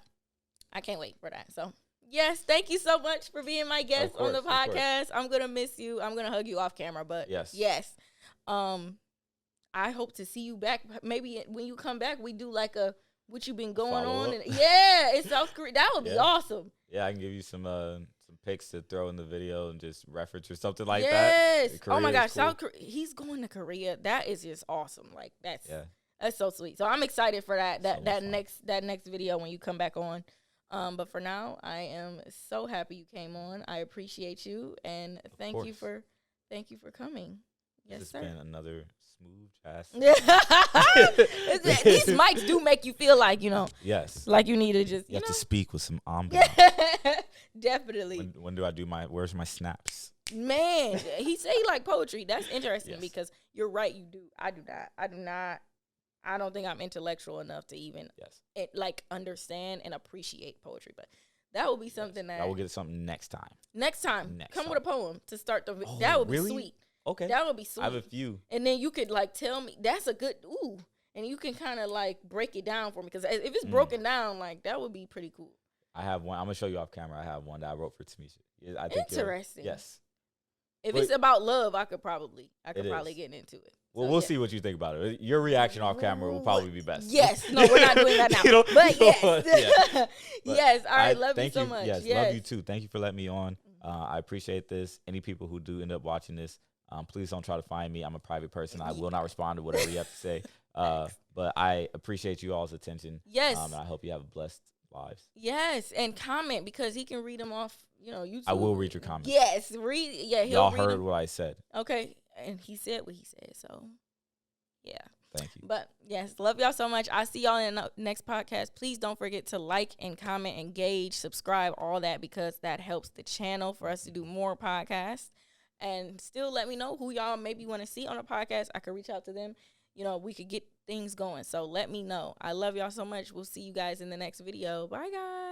Speaker 1: I can't wait for that. So yes, thank you so much for being my guest on the podcast. I'm gonna miss you. I'm gonna hug you off camera, but yes. I hope to see you back. Maybe when you come back, we do like what you been going on. In South Korea. That would be awesome.
Speaker 2: Yeah, I can give you some pics to throw in the video and just reference or something like that.
Speaker 1: Yes. Oh my gosh, cool. South Korea. He's going to Korea. That is just awesome. Like that's so sweet. So I'm excited for that next video when you come back on. But for now, I am so happy you came on. I appreciate you and thank you for coming. Yes, sir.
Speaker 2: It's been another smooth jazz.
Speaker 1: These mics do make you feel like,
Speaker 2: yes,
Speaker 1: like you need to just,
Speaker 2: you have to speak with some ambiance.
Speaker 1: Definitely.
Speaker 2: When do I do where's my snaps?
Speaker 1: Man, he said he like poetry. That's interesting because you're right. You do. I do not. I don't think I'm intellectual enough to even understand and appreciate poetry, but that will be something that
Speaker 2: I will get something next time.
Speaker 1: Come with a poem to start the. That would be sweet.
Speaker 2: Okay,
Speaker 1: that would be sweet.
Speaker 2: I have a few,
Speaker 1: and then you could tell me that's a good and you can kind of break it down for me because if it's broken down, that would be pretty cool.
Speaker 2: I have one. I'm gonna show you off camera. I have one that I wrote for Tamisha. I think
Speaker 1: interesting.
Speaker 2: Yes.
Speaker 1: If it's about love, I could probably get into it.
Speaker 2: Well, we'll see what you think about it. Your reaction off camera will probably be best.
Speaker 1: Yes. No, we're not doing that now. But yes. Yes. All right. Love you so much.
Speaker 2: Yes. Love you too. Thank you for letting me on. I appreciate this. Any people who do end up watching this, please don't try to find me. I'm a private person. I will not respond to whatever you have to say. But I appreciate you all's attention.
Speaker 1: Yes.
Speaker 2: And I hope you have blessed lives.
Speaker 1: Yes. And comment because he can read them off, YouTube.
Speaker 2: I will read your comments.
Speaker 1: Yes. Read. Yeah.
Speaker 2: Y'all heard what I said.
Speaker 1: Okay. And he said what he said. So, yeah.
Speaker 2: Thank you.
Speaker 1: But, yes, love y'all so much. I'll see y'all in the next podcast. Please don't forget to like and comment, engage, subscribe, all that, because that helps the channel for us to do more podcasts. And still let me know who y'all maybe want to see on a podcast. I could reach out to them. We could get things going. So let me know. I love y'all so much. We'll see you guys in the next video. Bye, guys.